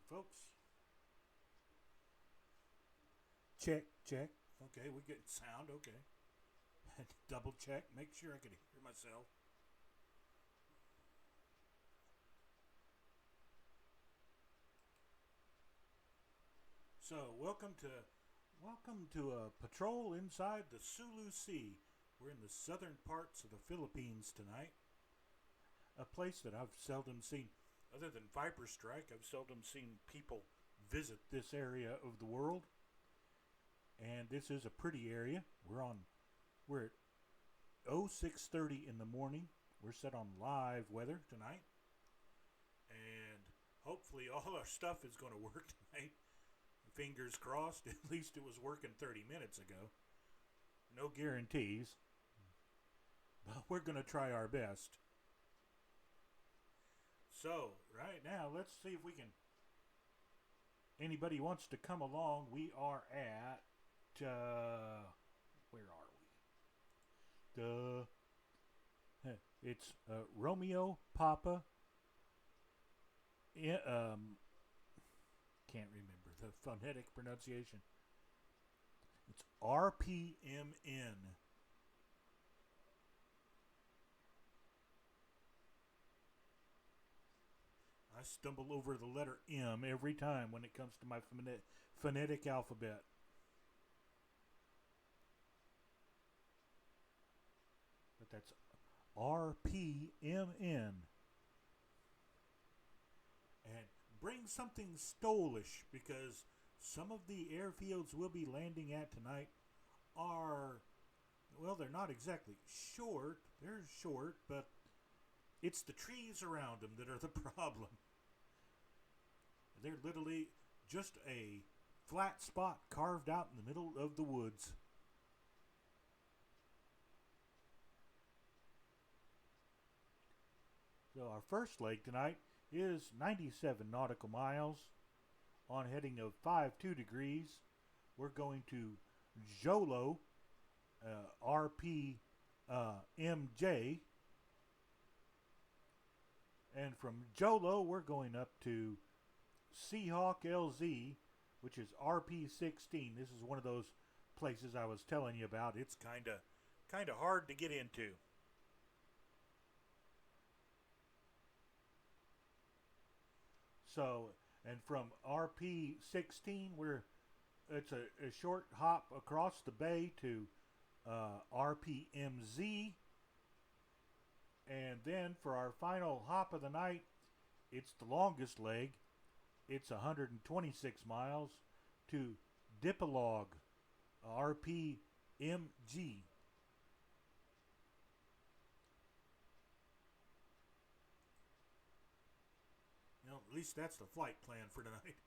folks. Check, check. Okay, we're getting sound. Okay. Double check. Make sure I can hear myself. So, welcome to a patrol inside the Sulu Sea. We're in the southern parts of the Philippines tonight. A place that I've seldom seen, other than Viper Strike, I've seldom seen people visit this area of the world. And this is a pretty area. We're at 0630 in the morning. We're set on live weather tonight. And hopefully all our stuff is going to work tonight. Fingers crossed. At least it was working 30 minutes ago. No guarantees. But we're going to try our best. So, right now, let's see if we can... Anybody wants to come along, we are at... where are we? It's Romeo Papa. Can't remember the phonetic pronunciation. It's RPMN. I stumble over the letter M every time when it comes to my phonetic alphabet. But that's RPMN. And bring something stolish, because some of the airfields we'll be landing at tonight are, well, they're not exactly short. They're short, but it's the trees around them that are the problem. They're literally just a flat spot carved out in the middle of the woods. So our first leg tonight is 97 nautical miles on heading of 52 degrees. We're going to Jolo, RPMJ, and from Jolo we're going up to Seahawk LZ, which is RP16. This is one of those places I was telling you about. It's kind of hard to get into. So, and from RP16, it's a short hop across the bay to RPMZ. And then for our final hop of the night, it's the longest leg. It's 126 miles to Dipolog, RPMG. You know, at least that's the flight plan for tonight.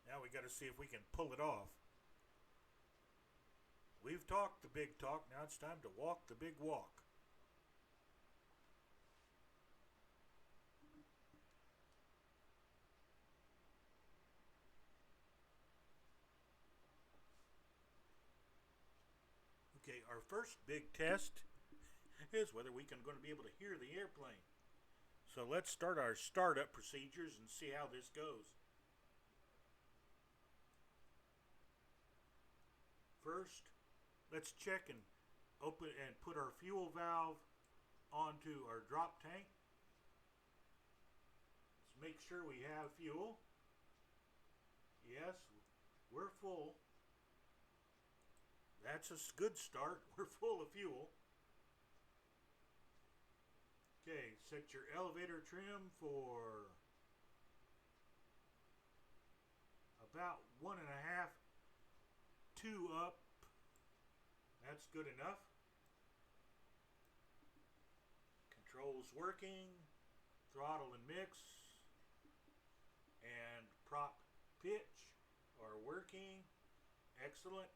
Now we got to see if we can pull it off. We've talked the big talk. Now it's time to walk the big walk. Okay, our first big test is whether we can going to be able to hear the airplane. So let's start our startup procedures and see how this goes. First, let's check and open and put our fuel valve onto our drop tank. Let's make sure we have fuel. Yes, we're full. That's a good start. We're full of fuel. Okay, set your elevator trim for about 1.5, 2 up. That's good enough. Controls working, throttle and mix, and prop pitch are working. Excellent.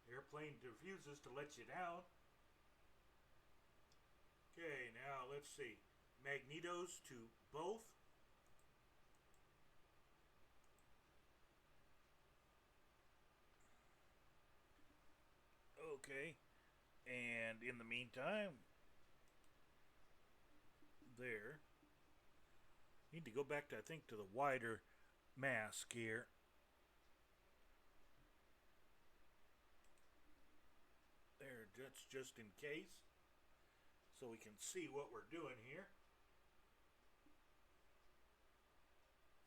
Airplane refuses to let you down. Okay, now let's see. Magnetos to both. Okay, and in the meantime, there. Need to go back to, I think, to the wider mask here. There, that's just in case, so we can see what we're doing here.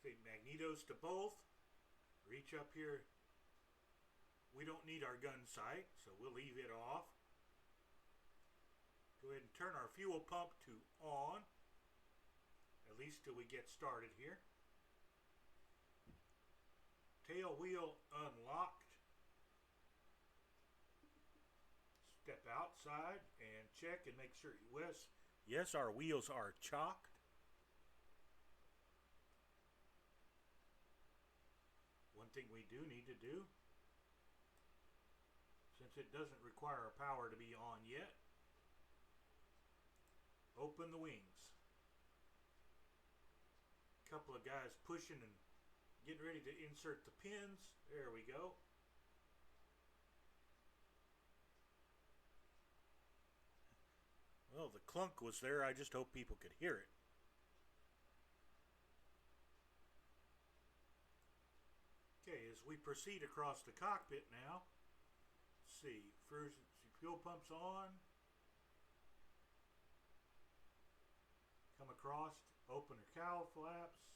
Say magnetos to both. Reach up here. We don't need our gun sight, so we'll leave it off. Go ahead and turn our fuel pump to on, at least till we get started here. Tail wheel unlocked. Step outside and check and make sure, yes, our wheels are chocked. One thing we do need to do, since it doesn't require our power to be on yet, open the wings. A couple of guys pushing and getting ready to insert the pins. There we go. Well, the clunk was there. I just hope people could hear it. Okay, as we proceed across the cockpit now, let's see, first fuel pumps on. Come across, open our cowl flaps.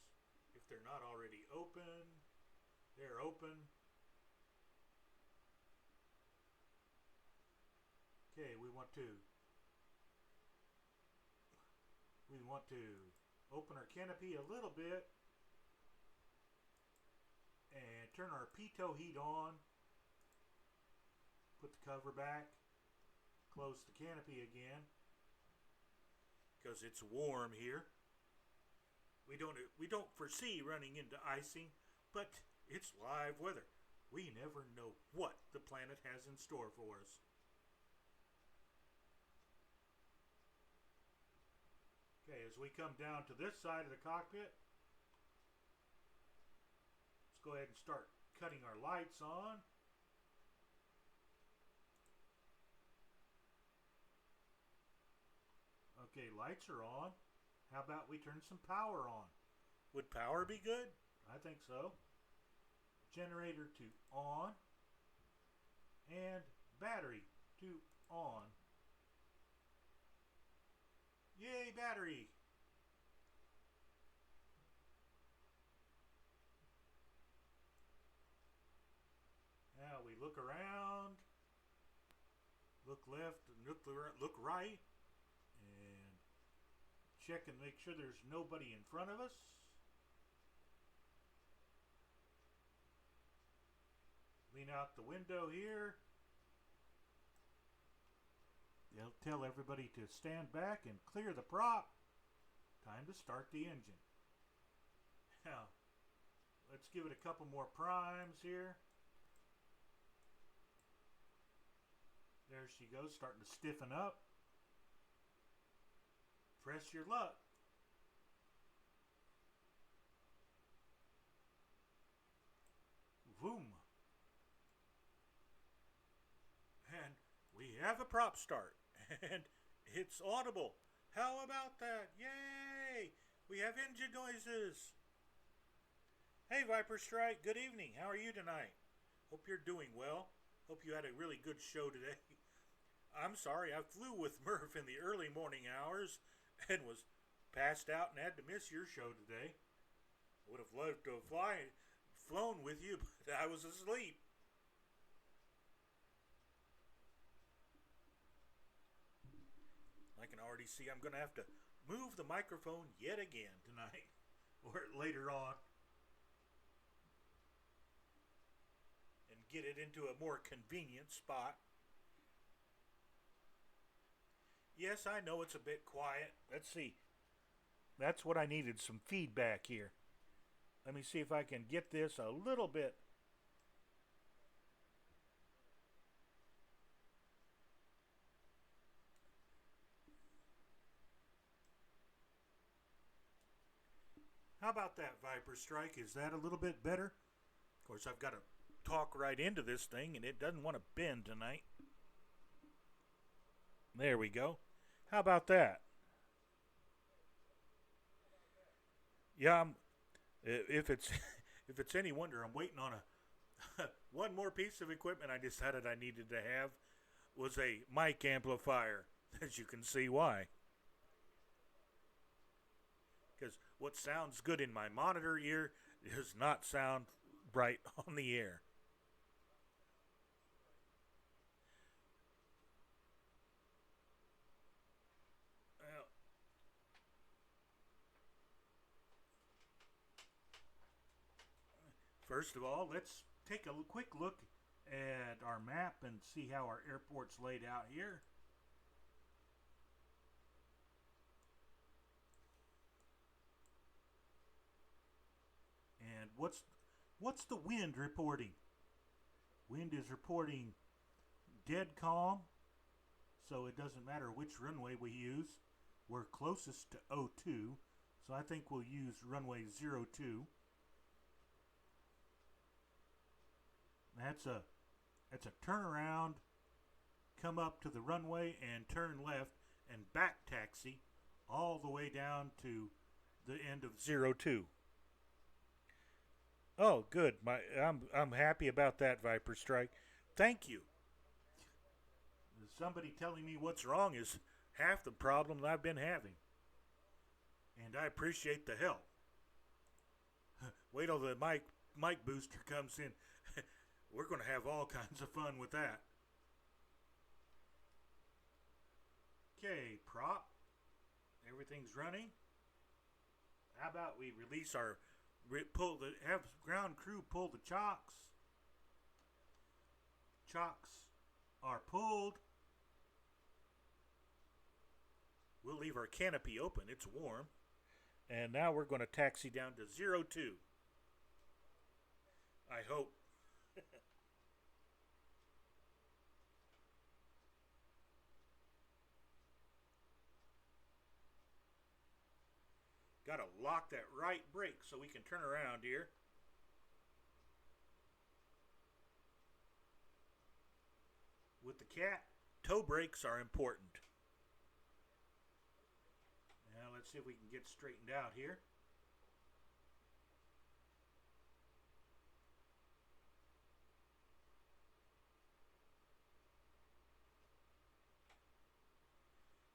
If they're not already open, they're open. Okay, we want to open our canopy a little bit and turn our pitot heat on. Put the cover back. Close the canopy again because it's warm here. We don't foresee running into icing, but it's live weather. We never know what the planet has in store for us. Okay, as we come down to this side of the cockpit, let's go ahead and start cutting our lights on. Okay, lights are on. How about we turn some power on? Would power be good? I think so. Generator to on. And battery to on. Yay, battery! Now we look around, look left, and look right, and check and make sure there's nobody in front of us. Lean out the window here. They'll tell everybody to stand back and clear the prop. Time to start the engine. Now, let's give it a couple more primes here. There she goes, starting to stiffen up. Press your luck. Boom. And we have a prop start. And it's audible. How about that? Yay! We have engine noises. Hey, Viper Strike. Good evening. How are you tonight? Hope you're doing well. Hope you had a really good show today. I'm sorry, I flew with Murph in the early morning hours and was passed out and had to miss your show today. I would have loved to have flown with you, but I was asleep. I can already see I'm going to have to move the microphone yet again tonight or later on and get it into a more convenient spot. Yes, I know it's a bit quiet. Let's see. That's what I needed, some feedback here. Let me see if I can get this a little bit. How about that, Viper Strike? Is that a little bit better? Of course, I've got to talk right into this thing, and it doesn't want to bend tonight. There we go. How about that? Yeah, if it's if it's any wonder, I'm waiting on a one more piece of equipment I decided I needed to have was a mic amplifier. As you can see why. Because what sounds good in my monitor ear does not sound right on the air. Well, first of all, let's take a quick look at our map and see how our airport's laid out here. And what's the wind reporting? Wind is reporting dead calm, so it doesn't matter which runway we use. We're closest to 02, so I think we'll use runway 02. That's a turnaround, come up to the runway and turn left and back taxi all the way down to the end of 02. Oh, good. I'm happy about that, Viper Strike. Thank you. Somebody telling me what's wrong is half the problem I've been having. And I appreciate the help. Wait till the mic booster comes in. We're going to have all kinds of fun with that. Okay, prop. Everything's running. How about we release our have ground crew pull the chocks. Chocks are pulled. We'll leave our canopy open. It's warm. And now we're going to taxi down to 02. I hope. Got to lock that right brake so we can turn around here. With the cat, toe brakes are important. Now let's see if we can get straightened out here.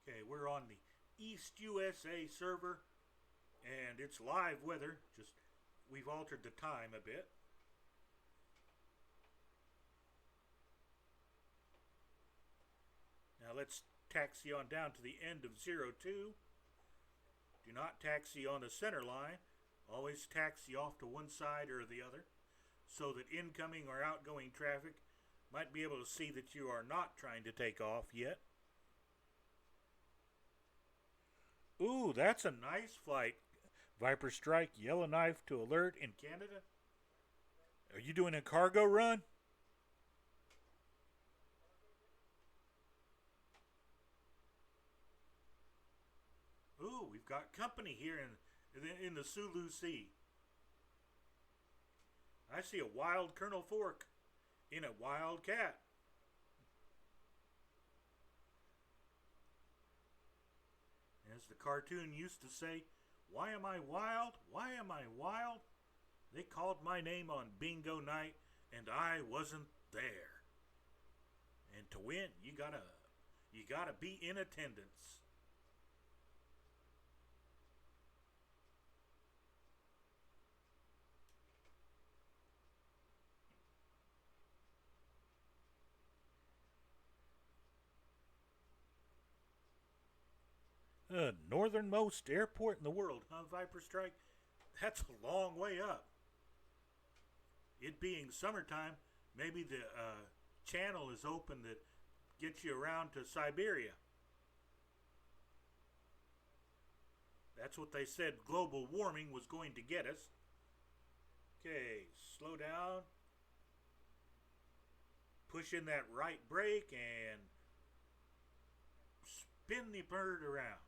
Okay, we're on the East USA server, and it's live weather. Just we've altered the time a bit. Now let's taxi on down to the end of 02. Do not taxi on the center line. Always taxi off to one side or the other so that incoming or outgoing traffic might be able to see that you are not trying to take off yet. Ooh, that's a nice flight. Viper Strike, Yellowknife to alert in Canada. Are you doing a cargo run? Ooh, we've got company here in the Sulu Sea. I see a wild Colonel Fork in a wild cat. As the cartoon used to say, why am I wild? Why am I wild? They called my name on bingo night and I wasn't there. And to win, you gotta be in attendance. Northernmost airport in the world, huh, Viper Strike? That's a long way up. It being summertime, maybe the channel is open that gets you around to Siberia. That's what they said global warming was going to get us. Okay, slow down. Push in that right brake and spin the bird around.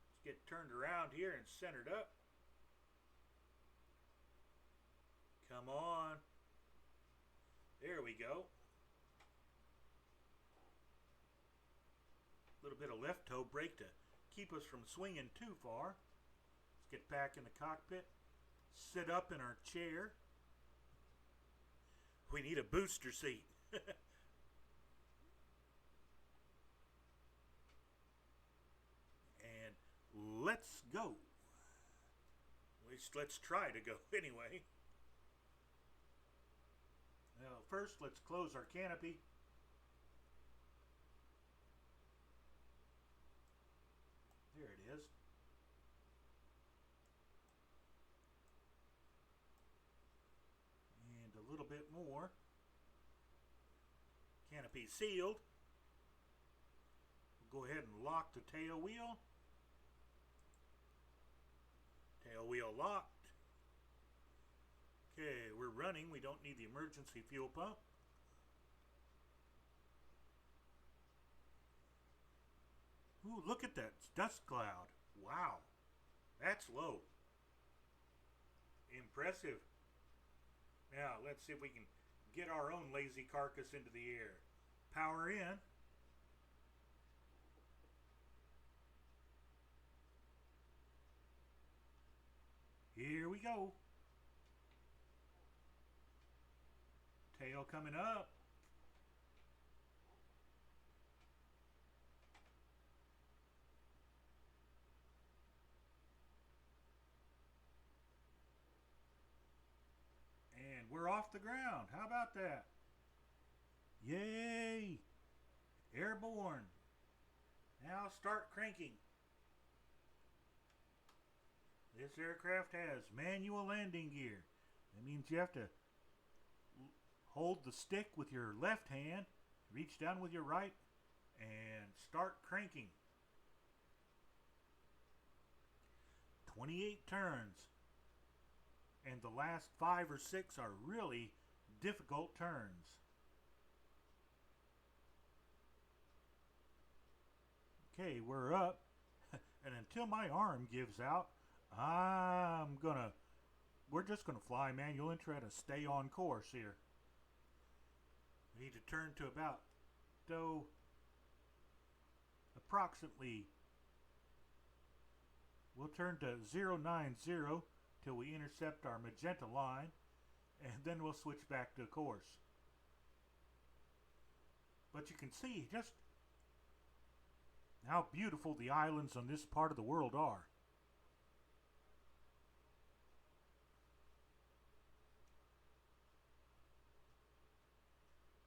Let's get turned around here and centered up. Come on. There we go. little bit of left toe brake to keep us from swinging too far. Let's get back in the cockpit, sit up in our chair. We need a booster seat. And let's go. At least let's try to go anyway. Now, first, let's close our canopy. There it is. And a little bit more. Canopy sealed. We'll go ahead and lock the tail wheel. Tail wheel locked. Okay, we're running. We don't need the emergency fuel pump. Ooh, look at that dust cloud. Wow, that's low. Impressive. Now, let's see if we can get our own lazy carcass into the air. Power in. Here we go. Tail coming up. And we're off the ground. How about that? Yay! Airborne. Now start cranking. This aircraft has manual landing gear. That means you have to hold the stick with your left hand, reach down with your right, and start cranking. 28 turns. And the last 5 or 6 are really difficult turns. Okay, we're up. And until my arm gives out, we're just gonna fly manual and try to stay on course here. We need to turn to about, approximately, we'll turn to 090 till we intercept our magenta line, and then we'll switch back to course. But you can see just how beautiful the islands on this part of the world are.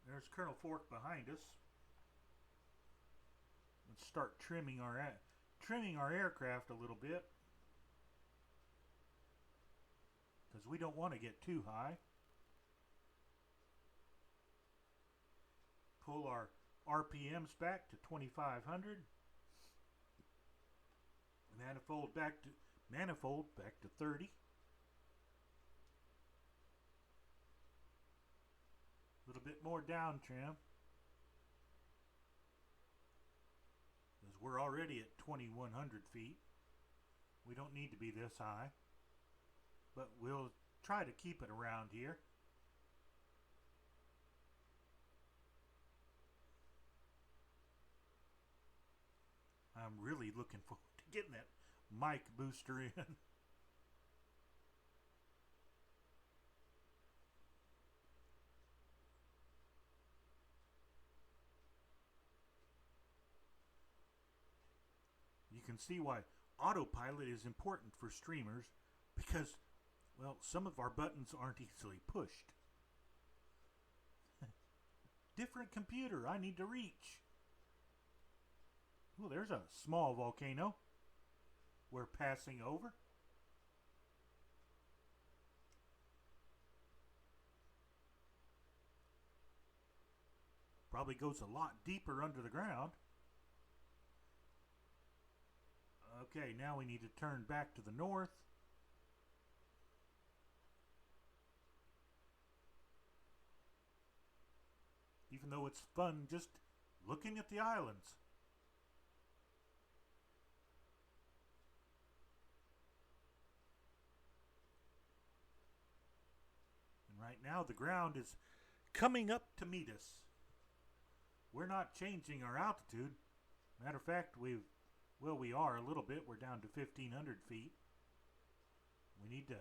There's Colonel Fork behind us. Let's start trimming our aircraft a little bit, because we don't want to get too high. Pull our RPMs back to 2500. Manifold back to 30. A little bit more down trim, because we're already at 2100 feet. We don't need to be this high, but we'll try to keep it around here. I'm really looking forward to getting that mic booster in. You can see why autopilot is important for streamers, because, well, some of our buttons aren't easily pushed. Different computer I need to reach. Well, there's a small volcano we're passing over. Probably goes a lot deeper under the ground. Okay, now we need to turn back to the north. Even though it's fun just looking at the islands. And right now the ground is coming up to meet us. We're not changing our altitude. Matter of fact, we are a little bit. We're down to 1,500 feet. We need to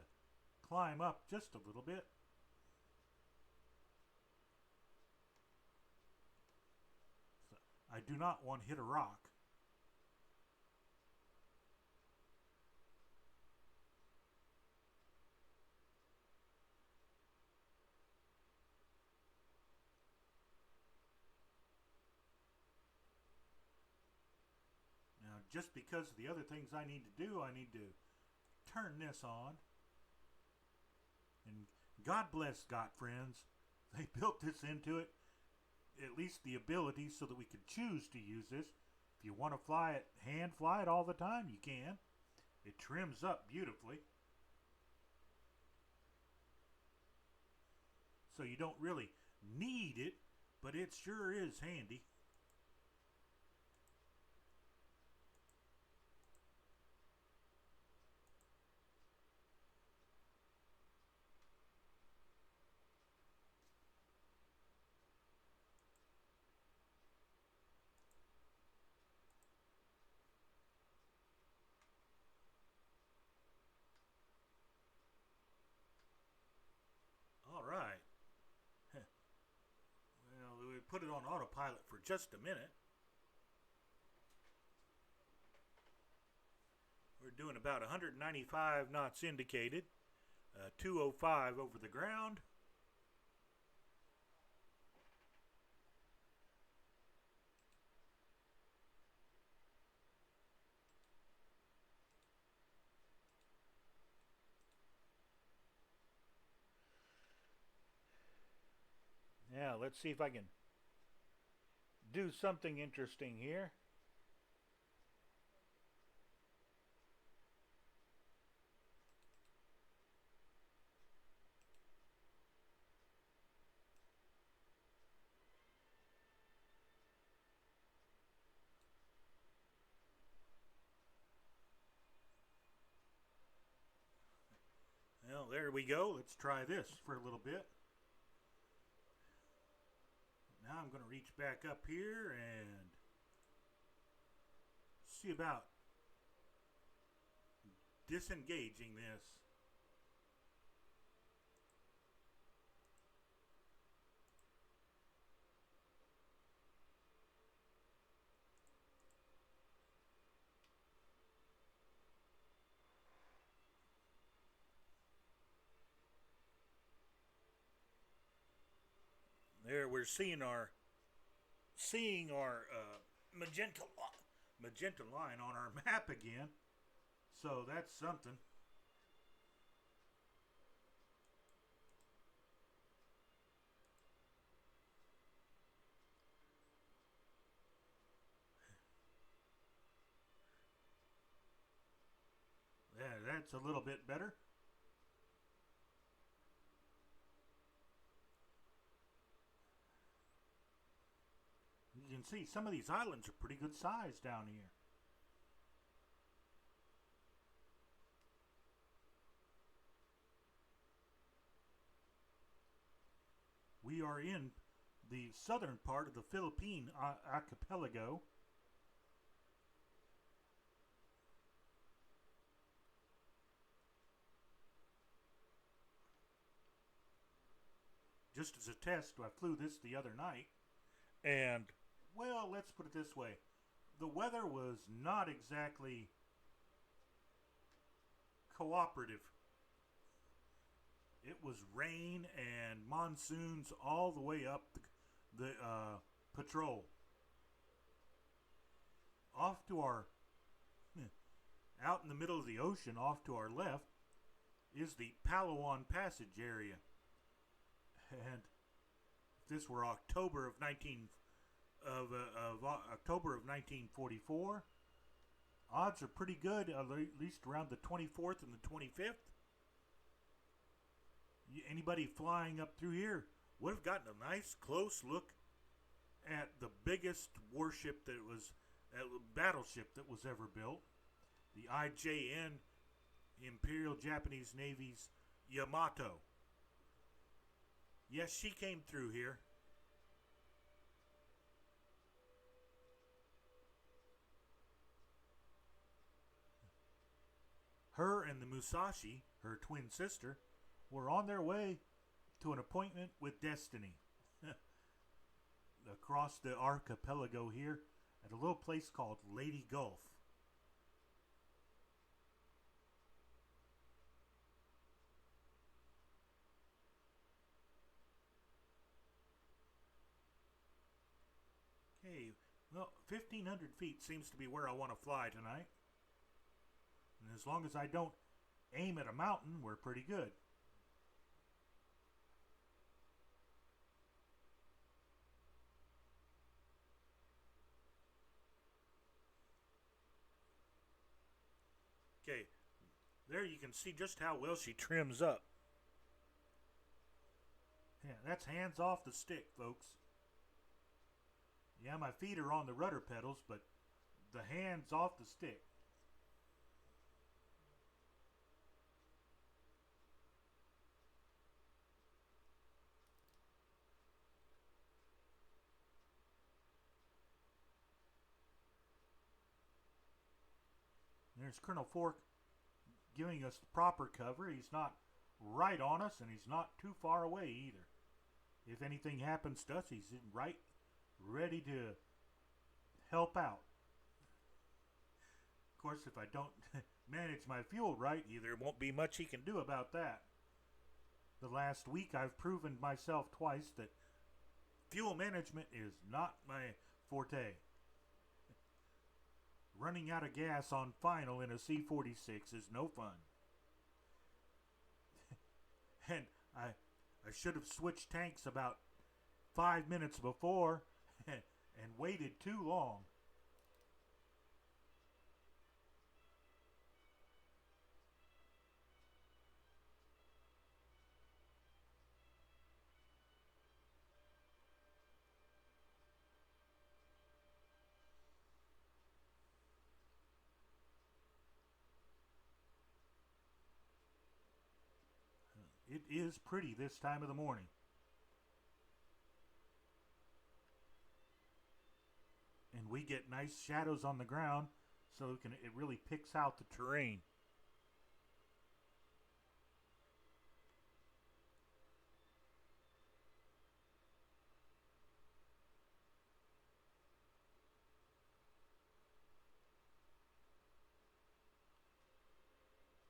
climb up just a little bit. So I do not want to hit a rock. Now, just because of the other things I need to do, I need to turn this on. And God bless Got Friends. They built this into it, at least the ability, so that we could choose to use this. If you want to fly it, hand fly it all the time, you can. It trims up beautifully. So you don't really need it, but it sure is handy. All right. Well, we put it on autopilot for just a minute. We're doing about 195 knots indicated, 205 over the ground. Now, let's see if I can do something interesting here. Well, there we go. Let's try this for a little bit. Now I'm going to reach back up here and see about disengaging this. There we're seeing our magenta line on our map again. So that's something. Yeah, that's a little bit better. You can see some of these islands are pretty good size down here. We are in the southern part of the Philippine archipelago. Just as a test, I flew this the other night, and, well, let's put it this way. The weather was not exactly cooperative. It was rain and monsoons all the way up the patrol. Off to our, out in the middle of the ocean, off to our left, is the Palawan Passage area. And if this were October of 1944, odds are pretty good, at least around the 24th and the 25th. Anybody flying up through here would have gotten a nice close look at the biggest warship that was, battleship that was ever built, the IJN, Imperial Japanese Navy's Yamato. Yes, she came through here. Her and the Musashi, her twin sister, were on their way to an appointment with destiny across the archipelago here at a little place called Lady Gulf. Okay, well, 1,500 feet seems to be where I want to fly tonight. And as long as I don't aim at a mountain, we're pretty good. Okay, there you can see just how well she trims up. Yeah, that's hands off the stick, folks. Yeah, my feet are on the rudder pedals, but the hands off the stick. There's Colonel Fork giving us the proper cover. He's not right on us, and he's not too far away either. If anything happens to us, he's right ready to help out. Of course, if I don't manage my fuel right, there won't be much he can do about that. The last week, I've proven myself twice that fuel management is not my forte. Running out of gas on final in a C-46 is no fun. And I should have switched tanks about 5 minutes before and waited too long. It is pretty this time of the morning. And we get nice shadows on the ground, so it really picks out the terrain.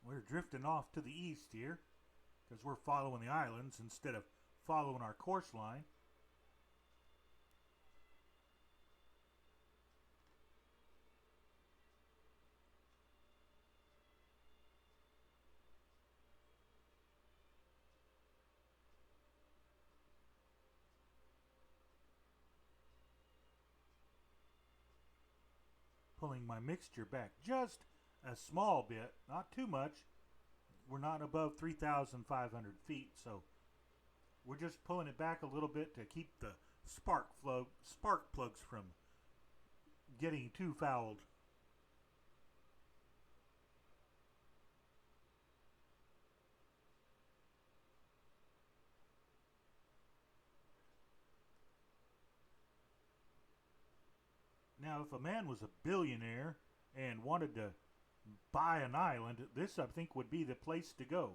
We're drifting off to the east here, because we're following the islands instead of following our course line. Pulling my mixture back just a small bit, not too much. We're not above 3,500 feet, so we're just pulling it back a little bit to keep the spark plugs from getting too fouled. Now, if a man was a billionaire and wanted to buy an island, this I think would be the place to go.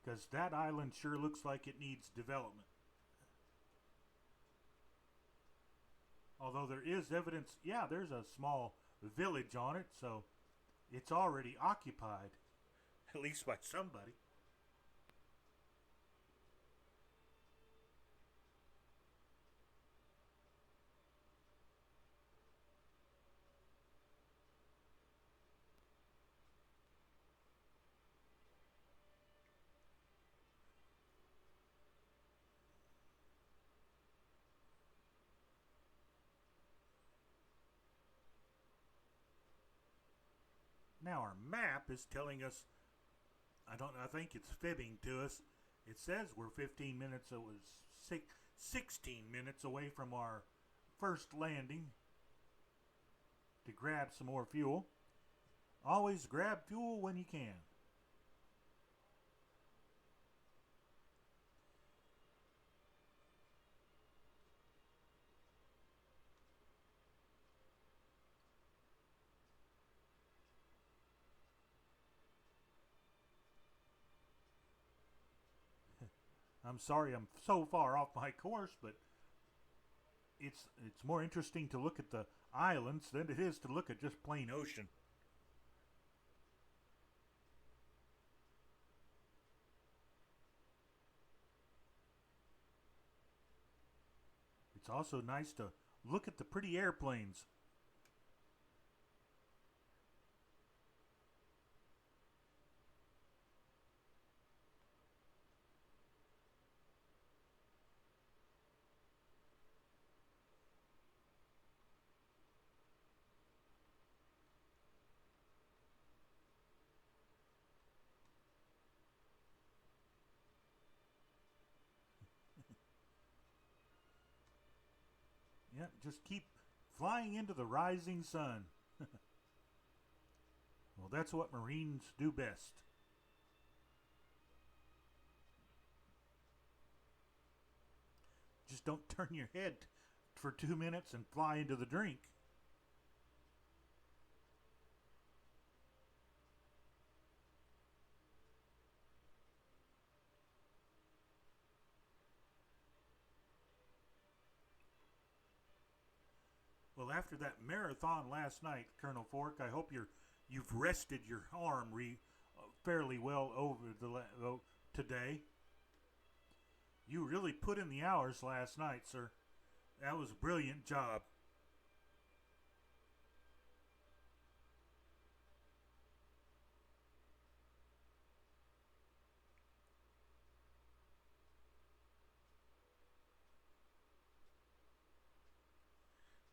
Because that island sure looks like it needs development. Although there is evidence, yeah, there's a small village on it, so it's already occupied. At least by somebody. Now our map is telling us, I think it's fibbing to us. It says we're 15 minutes, it was 16 minutes away from our first landing to grab some more fuel. Always grab fuel when you can. I'm sorry I'm so far off my course, but it's more interesting to look at the islands than it is to look at just plain ocean. It's also nice to look at the pretty airplanes. Yeah, just keep flying into the rising sun. Well, that's what Marines do best. Just don't turn your head for 2 minutes and fly into the drink. Well, after that marathon last night, Colonel Fork, I hope you've rested your arm fairly well over today. You really put in the hours last night, sir. That was a brilliant job.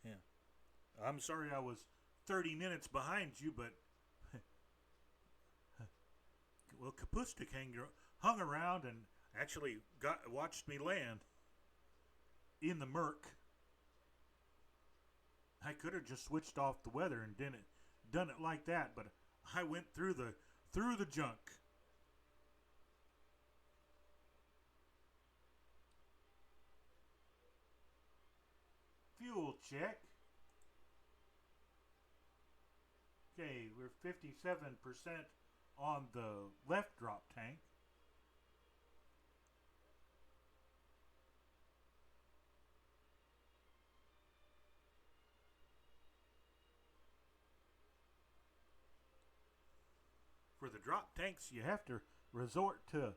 Yeah. I'm sorry I was 30 minutes behind you, but well, Kapustik hung around and actually watched me land in the murk. I could have just switched off the weather and done it like that, but I went through the junk. Fuel check. Okay, we're 57% on the left drop tank. For the drop tanks, you have to resort to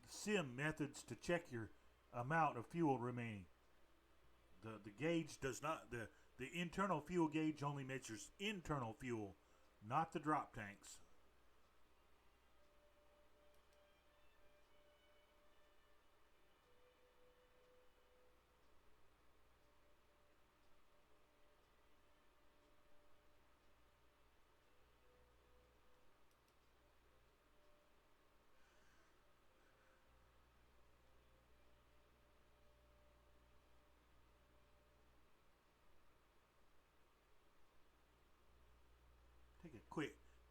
sim methods to check your amount of fuel remaining. The gauge does not, the internal fuel gauge only measures internal fuel, not the drop tanks.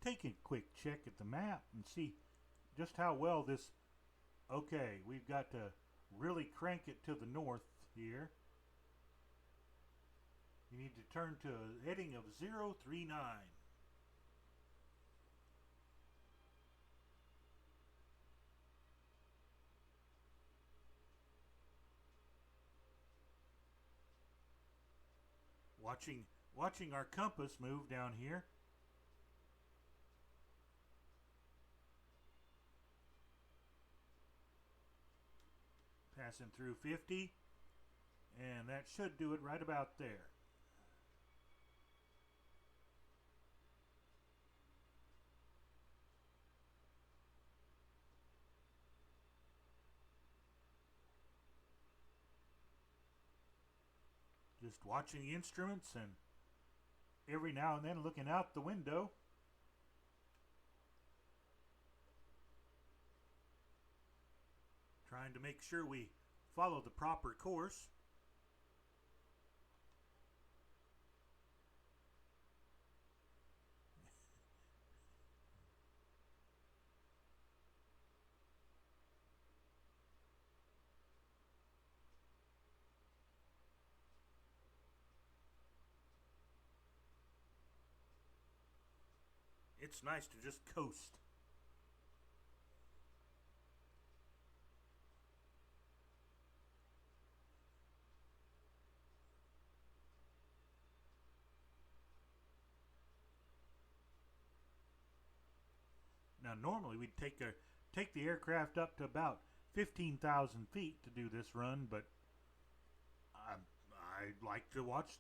Take a quick check at the map and see just how well this. Okay, we've got to really crank it to the north here. You need to turn to a heading of 039. Watching our compass move down here. Passing through 50, and that should do it right about there. Just watching the instruments and every now and then looking out the window. Trying to make sure we follow the proper course. It's nice to just coast. Now, normally we'd take the aircraft up to about 15,000 feet to do this run, but I like to look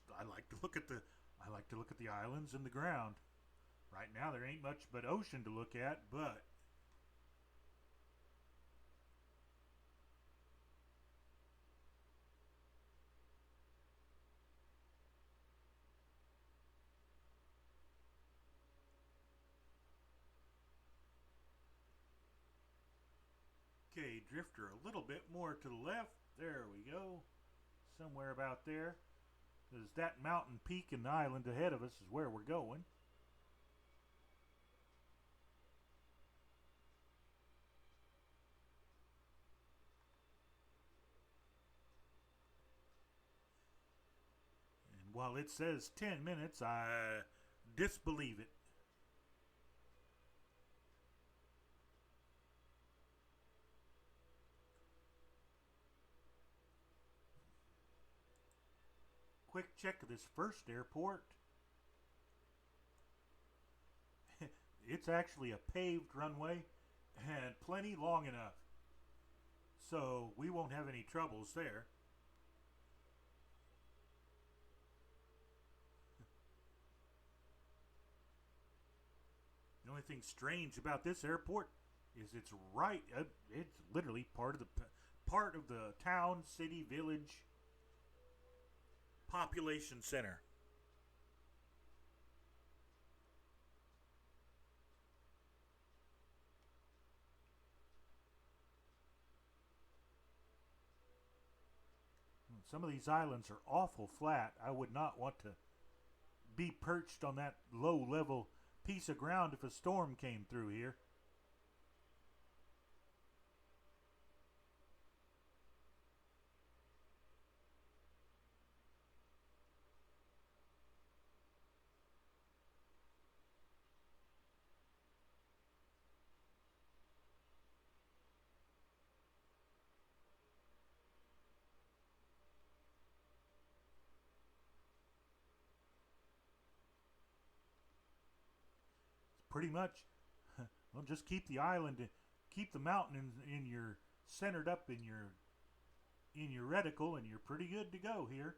at the islands and the ground. Right now there ain't much but ocean to look at, but okay, drifter a little bit more to the left. There we go. Somewhere about there. Because that mountain peak and the island ahead of us is where we're going. And while it says 10 minutes, I disbelieve it. Quick check of this first airport. It's actually a paved runway and plenty long enough, so we won't have any troubles there. The only thing strange about this airport is it's literally part of the town, city, village, population center. Some of these islands are awful flat. I would not want to be perched on that low level piece of ground if a storm came through here. Pretty much, well, just keep the island, keep the mountain in your centered up in your reticle, and you're pretty good to go here.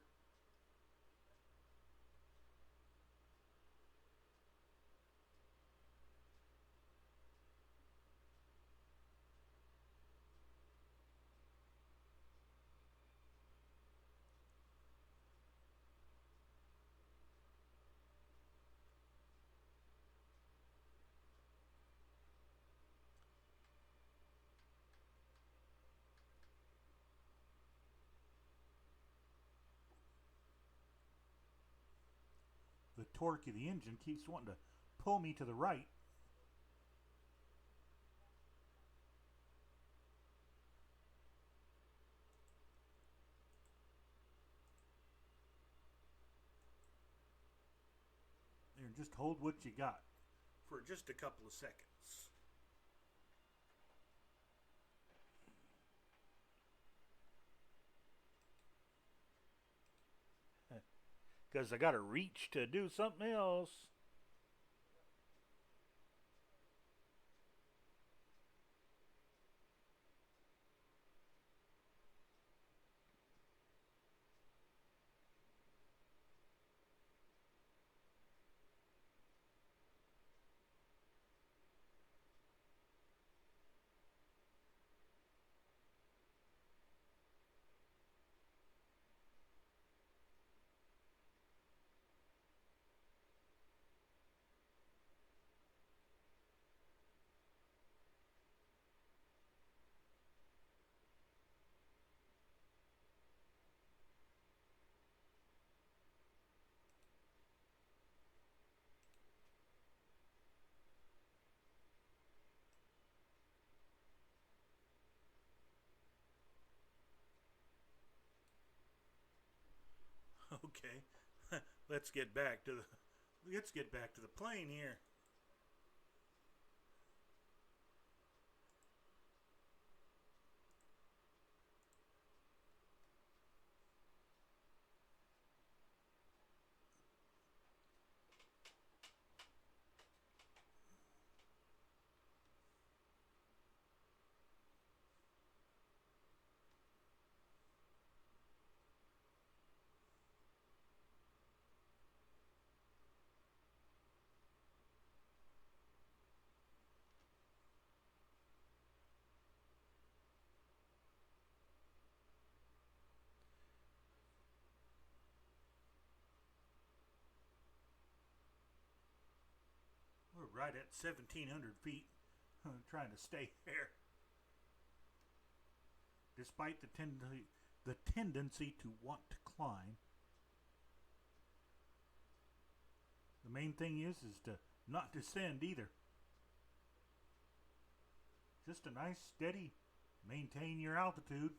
The torque of the engine keeps wanting to pull me to the right. And just hold what you got for just a couple of seconds. Because I got to reach to do something else. Okay, let's get back to the plane here. We're right at 1,700 feet, trying to stay there. Despite the tendency to want to climb. The main thing is to not descend either. Just a nice steady, maintain your altitude.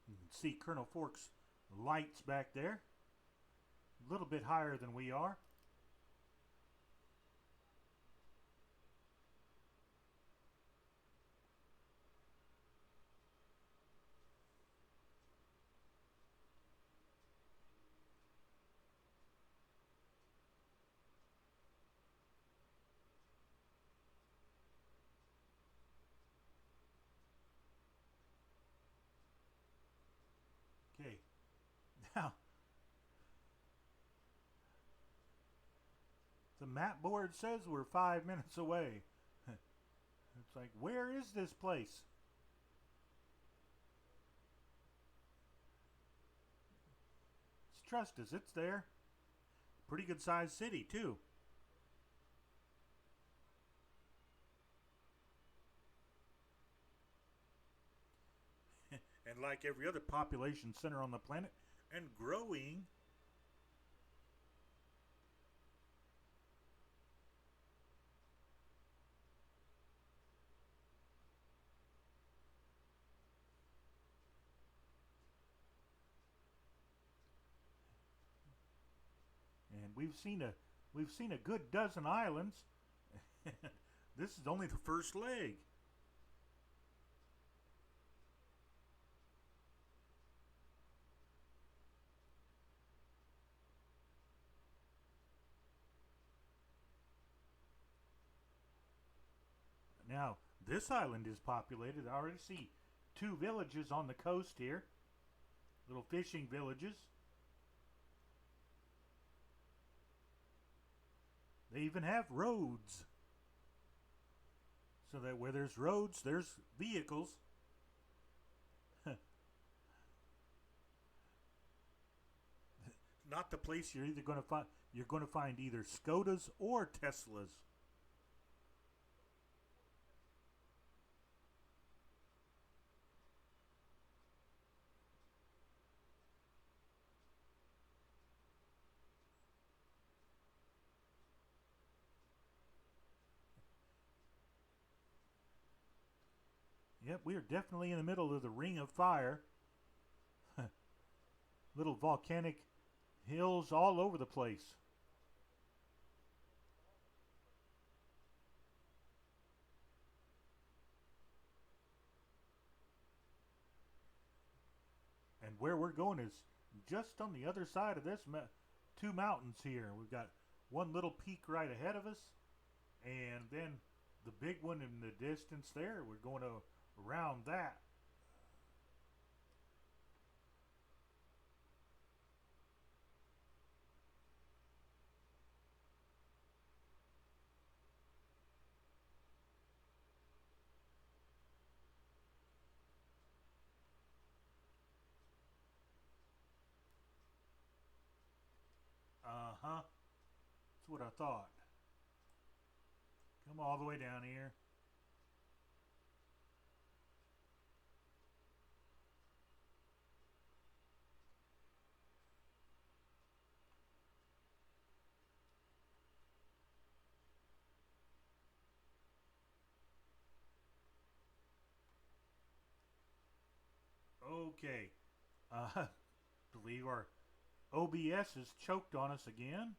You can see Colonel Fork's lights back there. A little bit higher than we are. Okay, now the map board says we're 5 minutes away. It's like, where is this place? Trust us, it's there. Pretty good sized city too. And like every other population center on the planet, and growing. And we've seen a good dozen islands. This is only the first leg. Now, this island is populated. I already see 2 villages on the coast here. Little fishing villages. They even have roads. So that where there's roads, there's vehicles. Not the place you're either going to find. You're going to find either Skodas or Teslas. Yep, we are definitely in the middle of the Ring of Fire. Little volcanic hills all over the place. And where we're going is just on the other side of this 2 mountains here. We've got one little peak right ahead of us, and then the big one in the distance there. We're going to around that. Uh-huh. That's what I thought. Come all the way down here. Okay. Believe our OBS has choked on us again.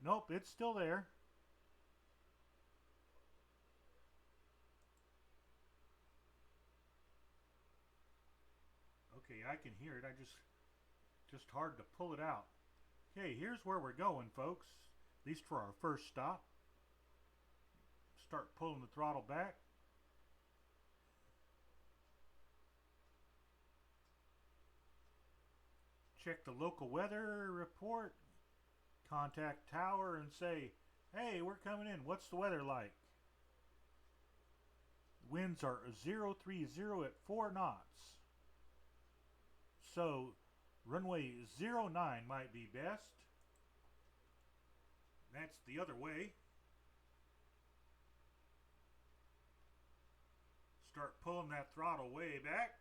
Nope, it's still there. Okay, I can hear it. Just hard to pull it out. Okay, here's where we're going, folks. At least for our first stop. Start pulling the throttle back. Check the local weather report. Contact tower and say, hey, we're coming in. What's the weather like? Winds are 030 at 4 knots. So runway 09 might be best. That's the other way. Start pulling that throttle way back.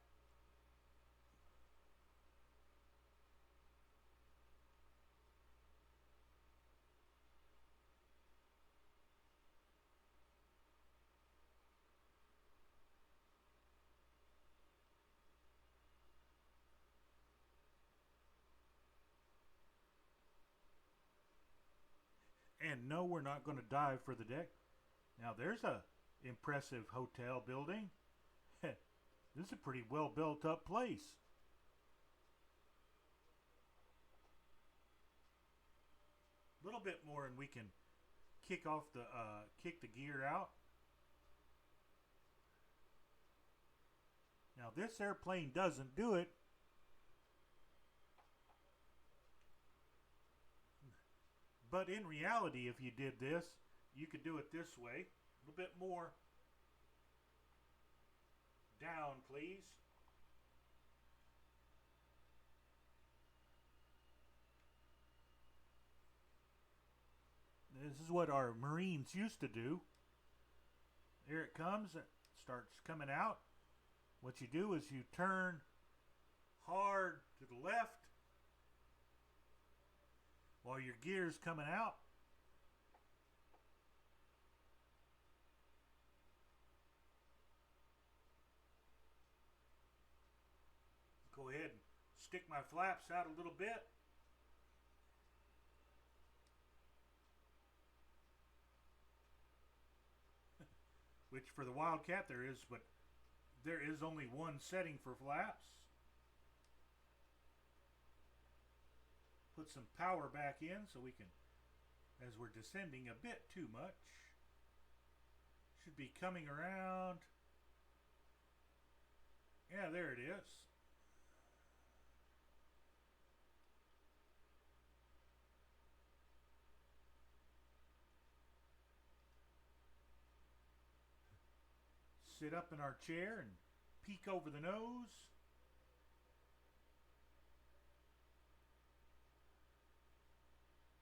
And no, we're not going to dive for the deck. Now there's a impressive hotel building. This is a pretty well built up place. A little bit more and we can kick the gear out. Now this airplane doesn't do it. But in reality, if you did this, you could do it this way. A little bit more down, please. This is what our Marines used to do. Here it comes. It starts coming out. What you do is you turn hard to the left while your gear's coming out. Go ahead and stick my flaps out a little bit. Which for the Wildcat there is, but there is only one setting for flaps. Put some power back in so we can, as we're descending a bit too much, should be coming around. Yeah, there it is. Sit up in our chair and peek over the nose.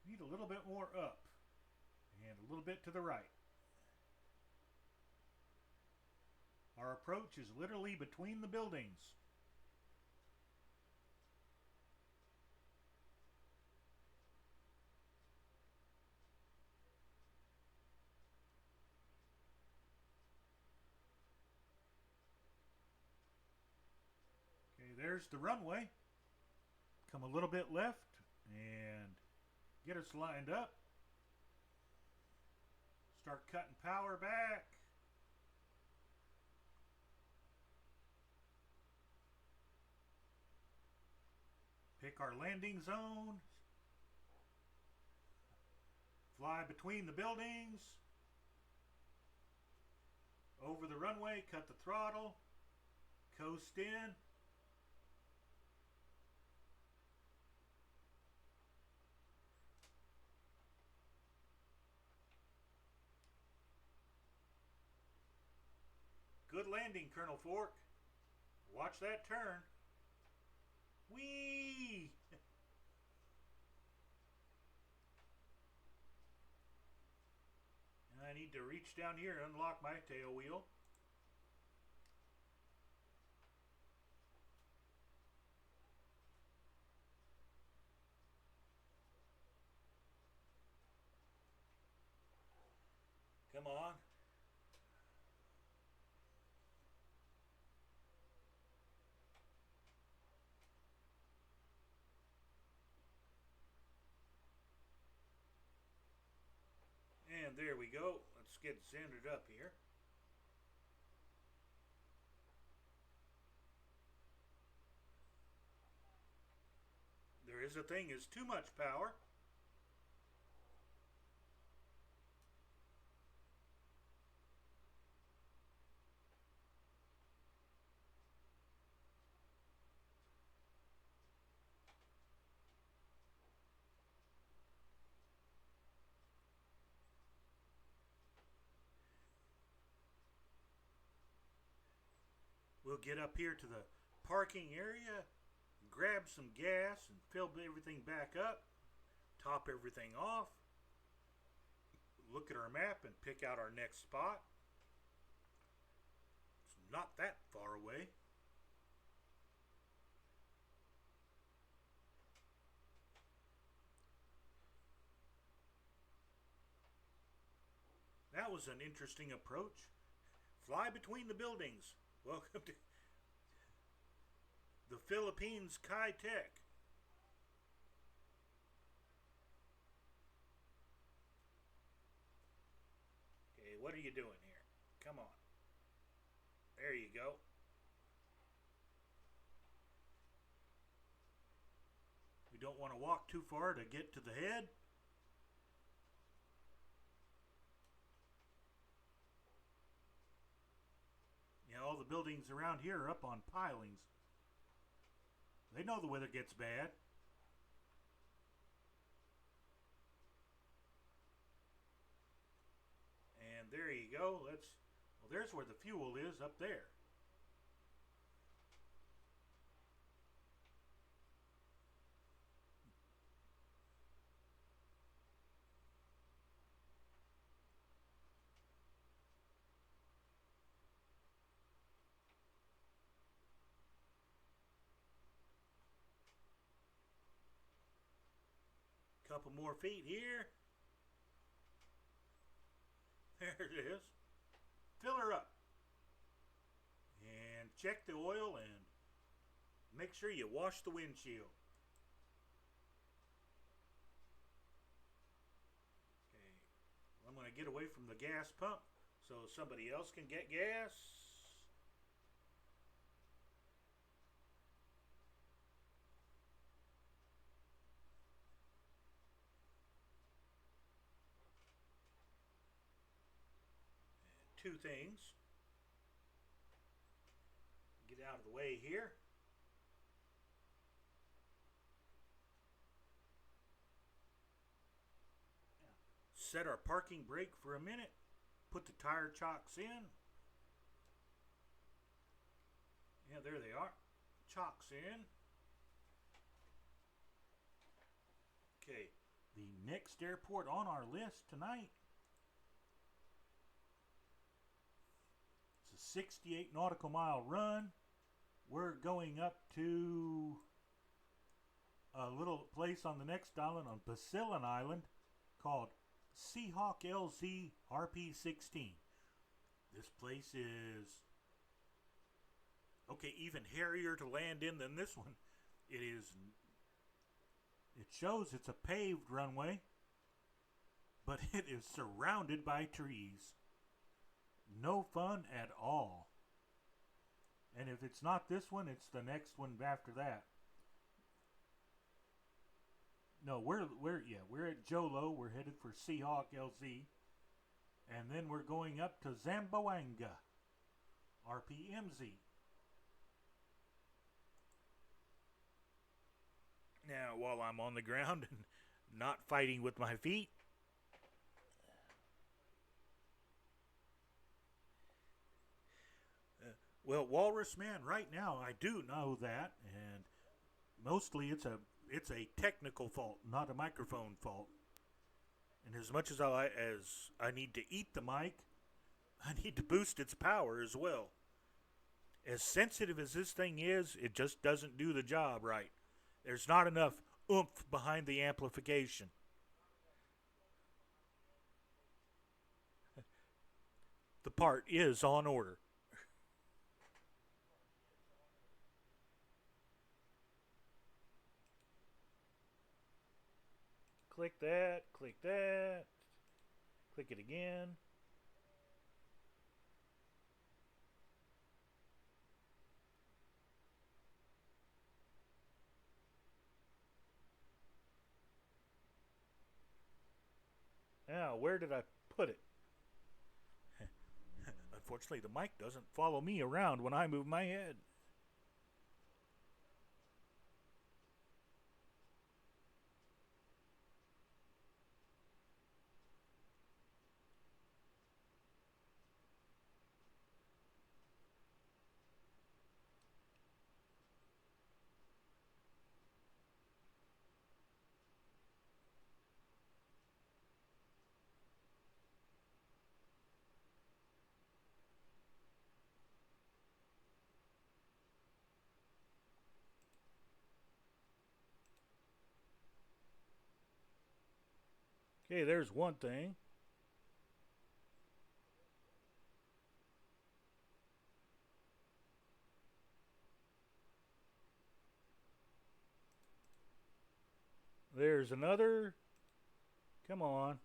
Need a little bit more up and a little bit to the right. Our approach is literally between the buildings. Okay, there's the runway. Come a little bit left and get us lined up. Start cutting power back. Pick our landing zone. Fly between the buildings. Over the runway, cut the throttle. Coast in. Good landing, Colonel Fork. Watch that turn. Whee! I need to reach down here and unlock my tail wheel. Come on. And there we go. Let's get centered up here. There as a thing is too much power. We'll get up here to the parking area, grab some gas and fill everything back up, top everything off, look at our map and pick out our next spot. It's not that far away. That was an interesting approach. Fly between the buildings. Welcome to the Philippines Kai Tech. Okay, what are you doing here? Come on. There you go. We don't want to walk too far to get to the head. Yeah, all the buildings around here are up on pilings. They know the weather gets bad. And there you go. Well, there's where the fuel is, up there. Couple more feet here. There it is. Fill her up. And check the oil and make sure you wash the windshield. Okay. I'm going to get away from the gas pump so somebody else can get gas. Two things. Get out of the way here. Set our parking brake for a minute. Put the tire chocks in. Yeah, there they are. Chocks in. Okay, the next airport on our list tonight. It's a 68 nautical mile run. We're going up to a little place on the next island, on Basilan Island, called Seahawk LZ RP16. This place is, okay, even hairier to land in than this one. It shows it's a paved runway, but it is surrounded by trees. No fun at all. And if it's not this one, it's the next one after that. No, we're at Jolo. We're headed for Seahawk LZ. And then we're going up to Zamboanga, RPMZ. Now, while I'm on the ground and not fighting with my feet, well, Walrus Man, right now I do know that, and mostly it's a technical fault, not a microphone fault. And as much as I need to eat the mic, I need to boost its power as well. As sensitive as this thing is, it just doesn't do the job right. There's not enough oomph behind the amplification. The part is on order. Click that, click it again. Now, where did I put it? Unfortunately, the mic doesn't follow me around when I move my head. Okay, there's one thing. There's another. Come on.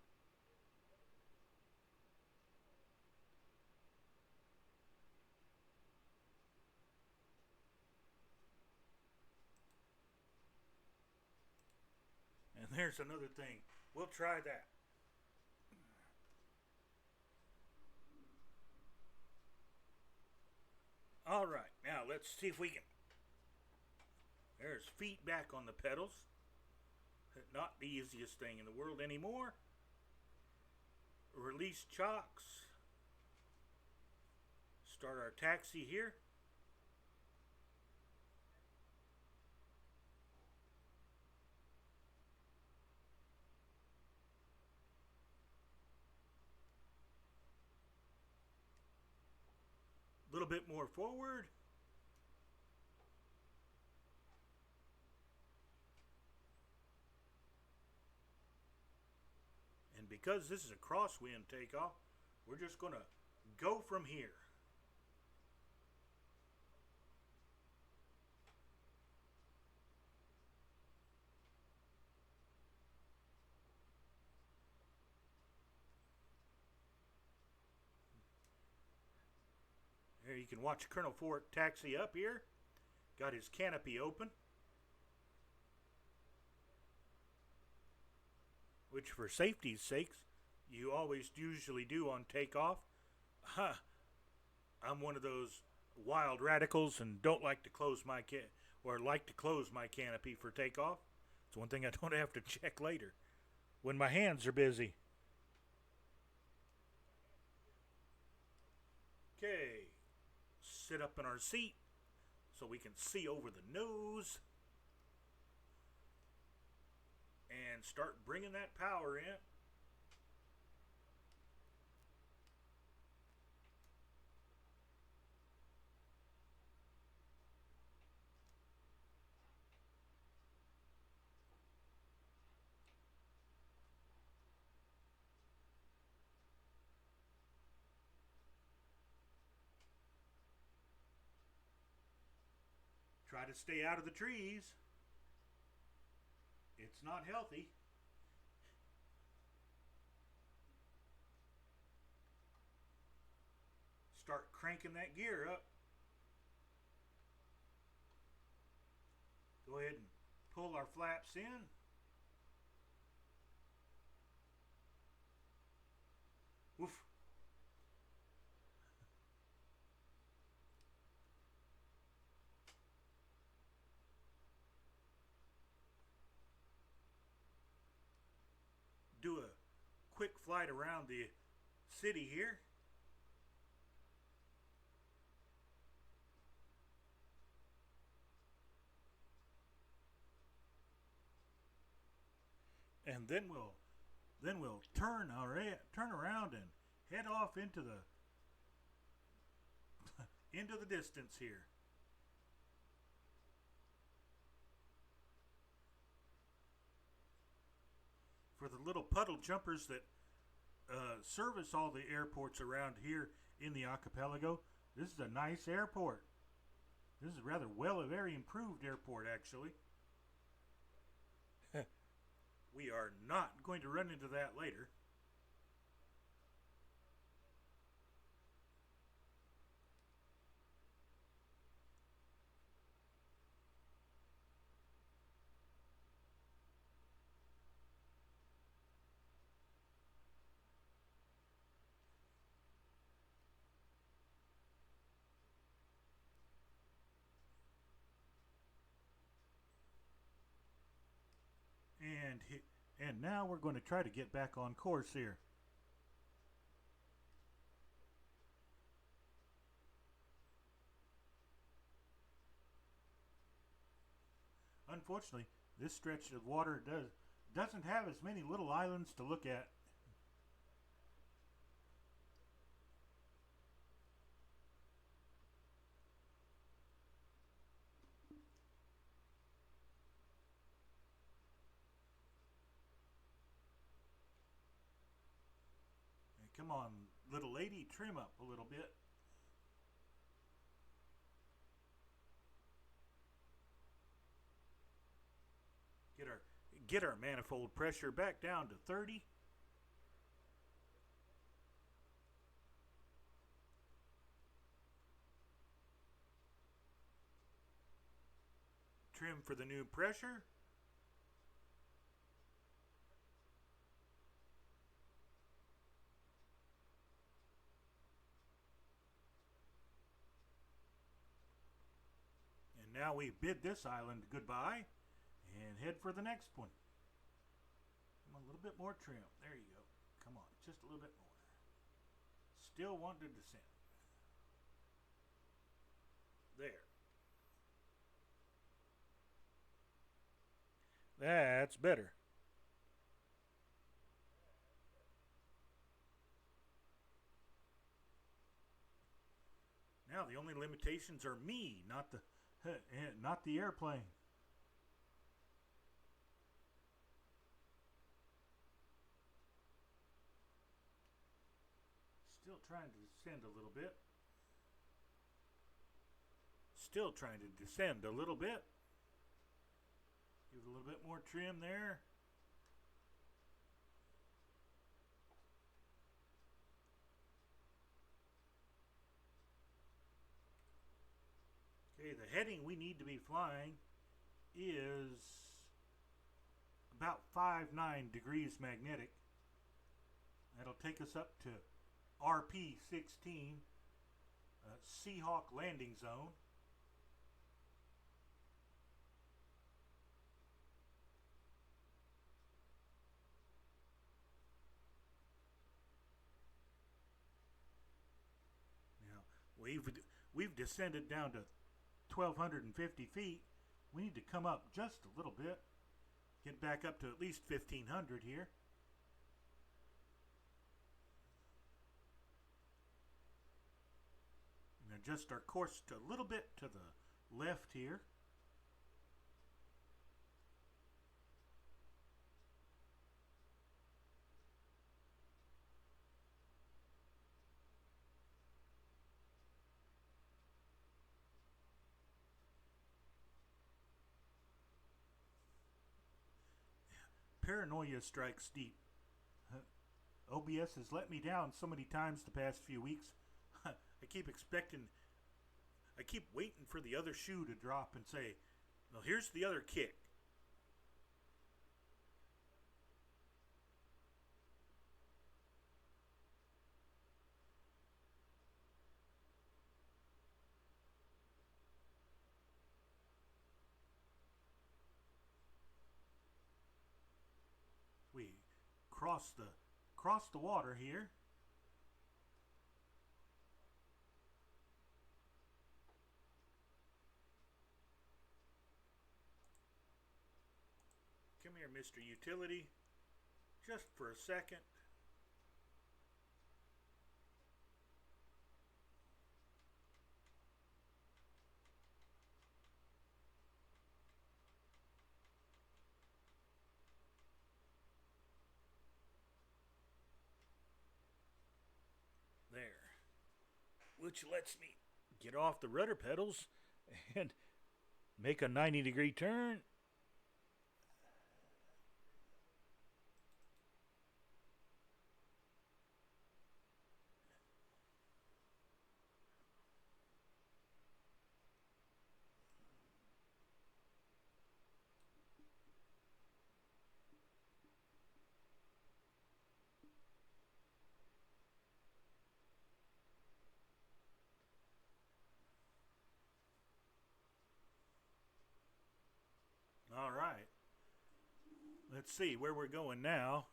And there's another thing. We'll try that. All right, now let's see if we can. There's feedback on the pedals. Not the easiest thing in the world anymore. Release chocks. Start our taxi here. A little bit more forward. And because this is a crosswind takeoff, we're just going to go from here. There you can watch Colonel Fort taxi up here. Got his canopy open. Which for safety's sakes, you always usually do on takeoff. I'm one of those wild radicals and don't like to close my canopy for takeoff. It's one thing I don't have to check later when my hands are busy. Okay, sit up in our seat so we can see over the nose and start bringing that power in. Try to stay out of the trees. It's not healthy. Start cranking that gear up. Go ahead and pull our flaps in. Woof. Do a quick flight around the city here. And then we'll turn around and head off into the into the distance here. For the little puddle jumpers that service all the airports around here in the archipelago, this is a nice airport. This is a very improved airport, actually. We are not going to run into that later. And now we're going to try to get back on course here. Unfortunately, this stretch of water doesn't have as many little islands to look at. And come on, little lady, trim up a little bit. Get our manifold pressure back down to 30. Trim for the new pressure. And now we bid this island goodbye and head for the next one. Come on, a little bit more trim. There you go. Come on, just a little bit more. Still want to descend. There. That's better. Now the only limitations are me, not the airplane. Still trying to descend a little bit. Still trying to descend a little bit. Give it a little bit more trim there. Okay, the heading we need to be flying is about 59 degrees magnetic. That'll take us up to RP16, Seahawk landing zone. Now we've descended down to 1,250 feet. We need to come up just a little bit, get back up to at least 1,500 here. And adjust our course to a little bit to the left here. Paranoia strikes deep. OBS has let me down so many times the past few weeks. I keep waiting for the other shoe to drop and say, well, here's the other kick. We cross the water here. Come here, Mr. Utility, just for a second. There. Which lets me get off the rudder pedals and make a 90-degree turn. All right. Let's see where we're going now.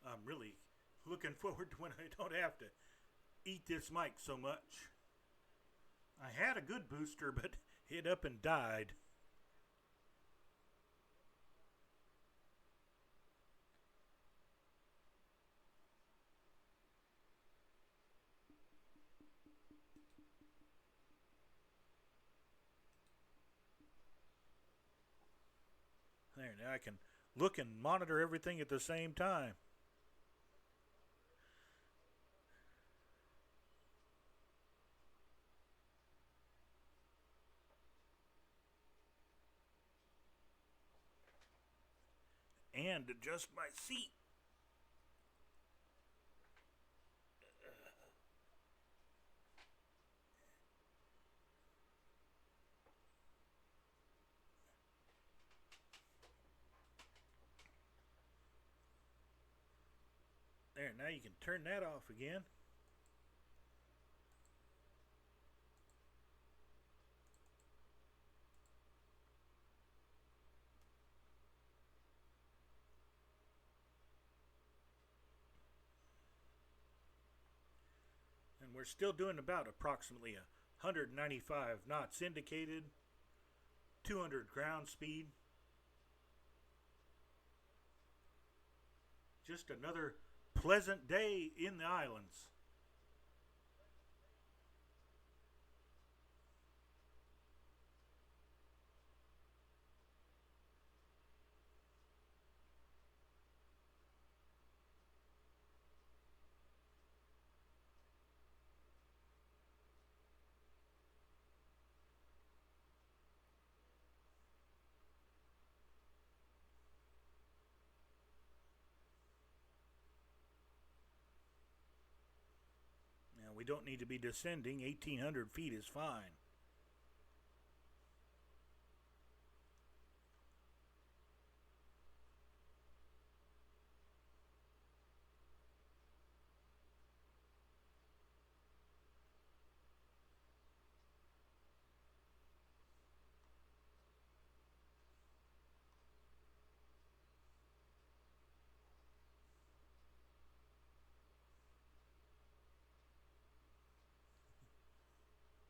I'm really looking forward to when I don't have to eat this mic so much. I had a good booster, but it up and died. There, now I can look and monitor everything at the same time. And adjust my seat. There, now you can turn that off again. And we're still doing about approximately 195 knots indicated, 200 ground speed. Just another pleasant day in the islands. Now we don't need to be descending. 1,800 feet is fine.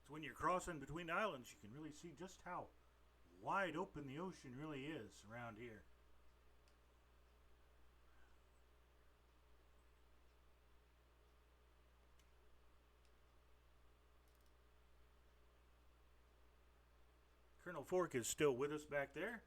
So when you're crossing between islands, you can really see just how wide open the ocean really is around here. Colonel Fork is still with us back there.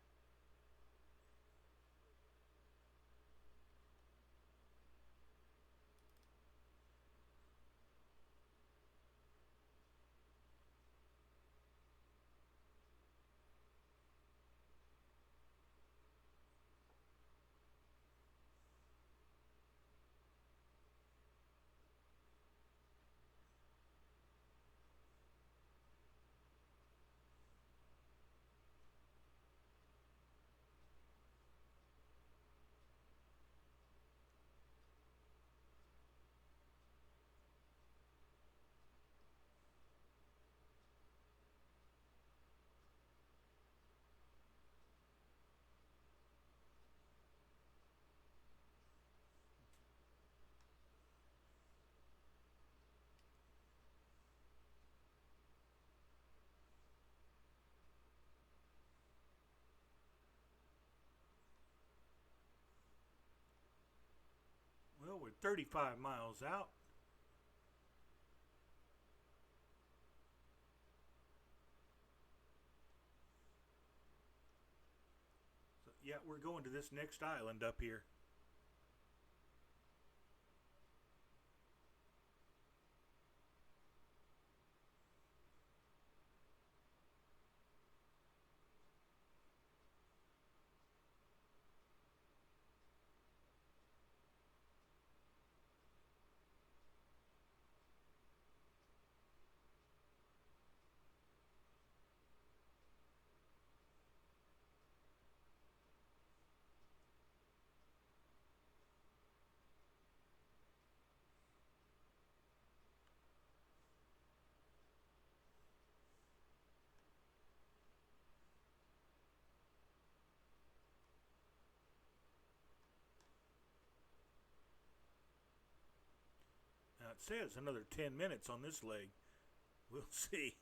Well, we're 35 miles out. So, yeah, we're going to this next island up here. it says another 10 minutes on this leg. We'll see.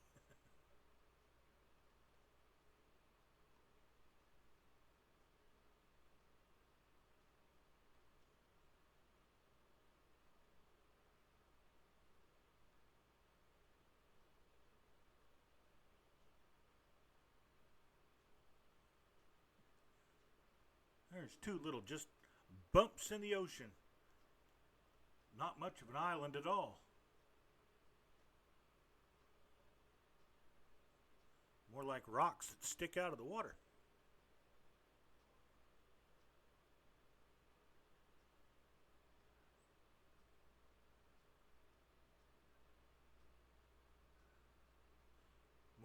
There's two little just bumps in the ocean. Not much of an island at all. More like rocks that stick out of the water.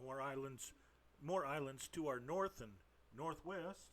More islands to our north and northwest.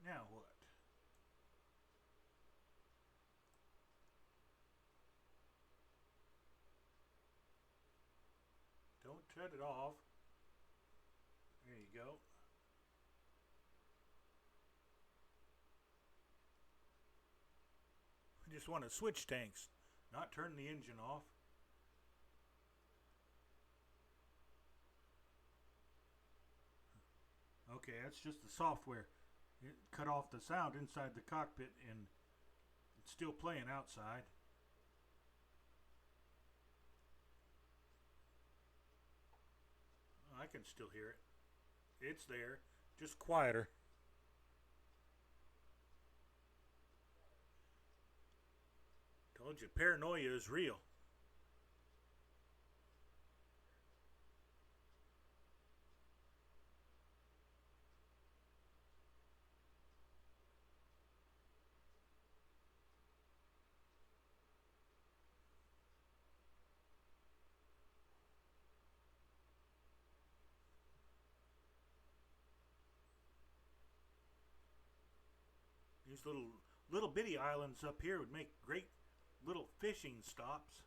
Now what? Don't shut it off. There you go. We just want to switch tanks, not turn the engine off. Okay, that's just the software. It cut off the sound inside the cockpit and it's still playing outside. I can still hear it. It's there, just quieter. Told you, paranoia is real. These little bitty islands up here would make great little fishing stops.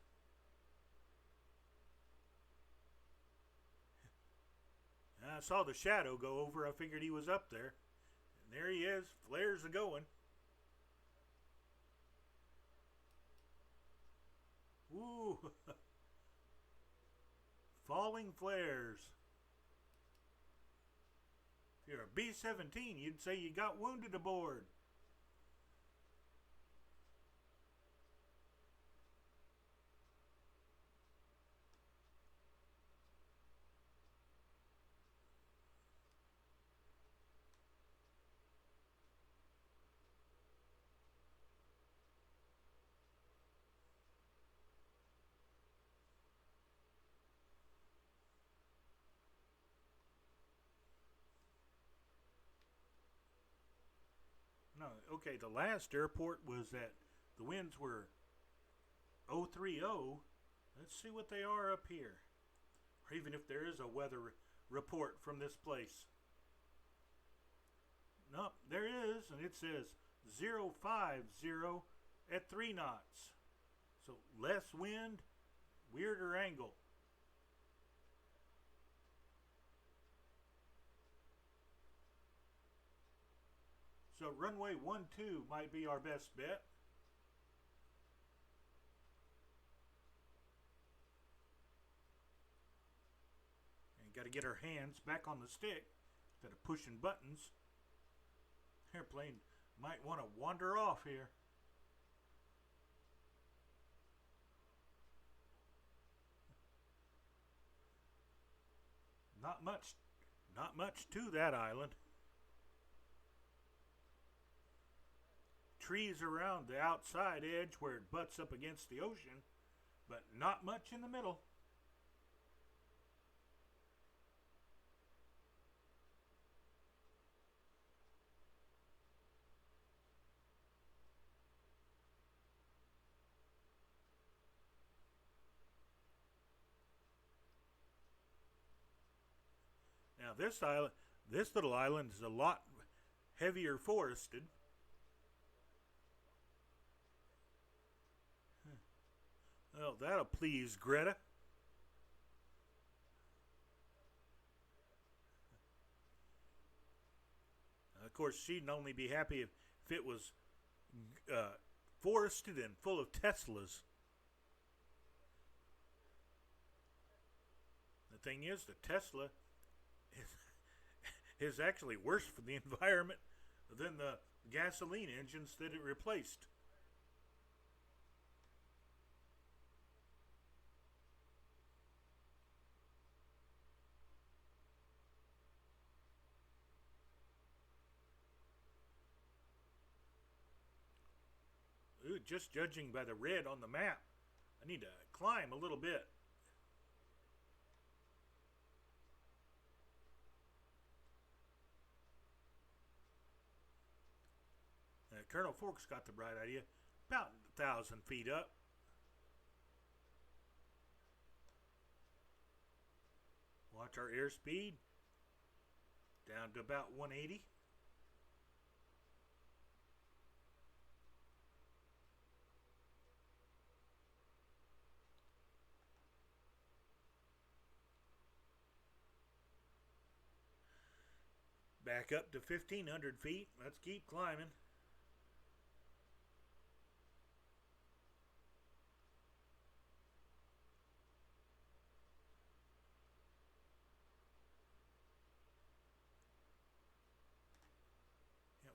I saw the shadow go over. I figured he was up there. And there he is. Flares are going. Ooh. Falling flares. If you're a B-17, you'd say you got wounded aboard. No, okay, the last airport was at, the winds were 030. Let's see what they are up here. Or even if there is a weather report from this place. Nope, there is, and it says 050 at 3 knots. So less wind, weirder angle. So runway 12 might be our best bet. And got to get our hands back on the stick instead of pushing buttons. Airplane might want to wander off here. Not much to that island. trees around the outside edge where it butts up against the ocean, but not much in the middle. Now this little island is a lot heavier forested. Well, that'll please Greta. Of course, she'd only be happy if it was uh, forested and full of Teslas. The thing is, the Tesla is actually worse for the environment than the gasoline engines that it replaced. Ooh, just judging by the red on the map, I need to climb a little bit. Colonel Forks got the bright idea. About 1,000 feet up. Watch our airspeed. Down to about 180. Back up to 1,500 feet. Let's keep climbing.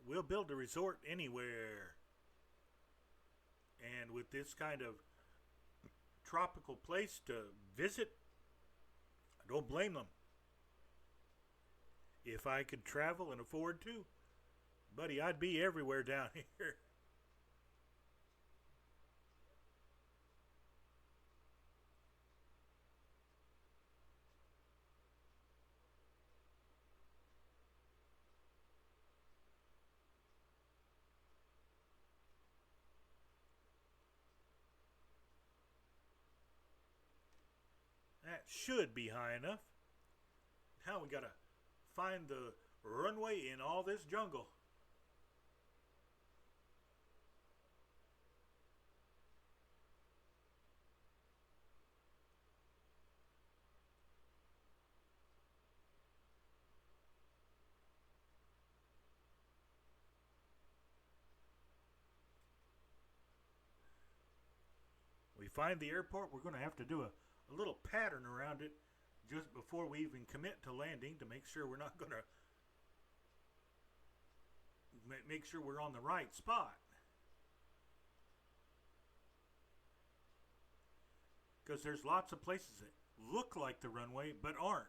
We'll build a resort anywhere. And with this kind of tropical place to visit, I don't blame them. If I could travel and afford to, buddy, I'd be everywhere down here. That should be high enough. Now we gotta find the runway in all this jungle. We find the airport, we're going to have to do a little pattern around it just before we even commit to landing to make sure we're not going to make sure we're on the right spot. Because there's lots of places that look like the runway but aren't.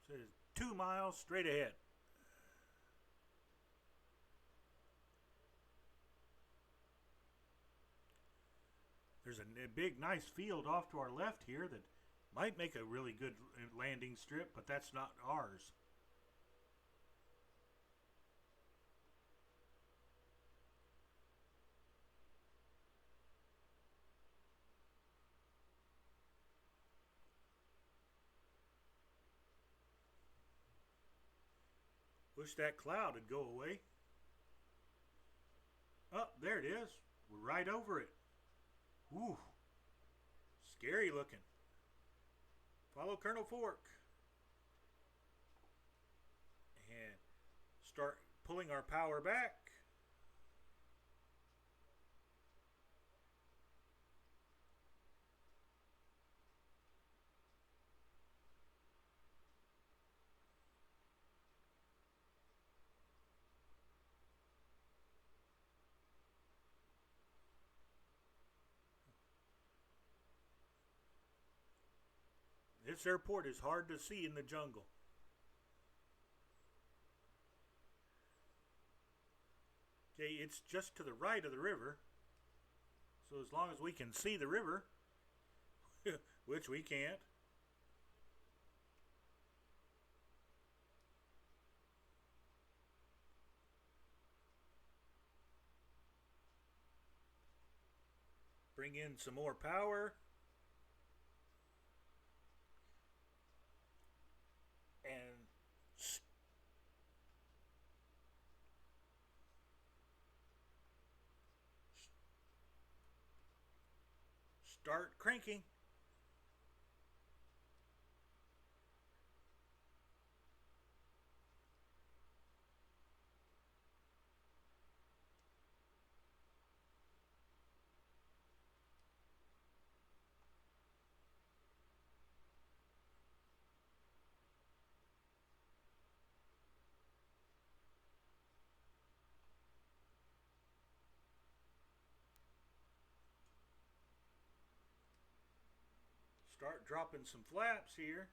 So it's 2 miles straight ahead. There's a big, nice field off to our left here that might make a really good landing strip, but that's not ours. Wish that cloud would go away. Oh, there it is. We're right over it. Ooh, scary looking. Follow Colonel Fork. And start pulling our power back. This airport is hard to see in the jungle. Okay, it's just to the right of the river. So as long as we can see the river, which we can't. Bring in some more power. And start cranking. Start dropping some flaps here.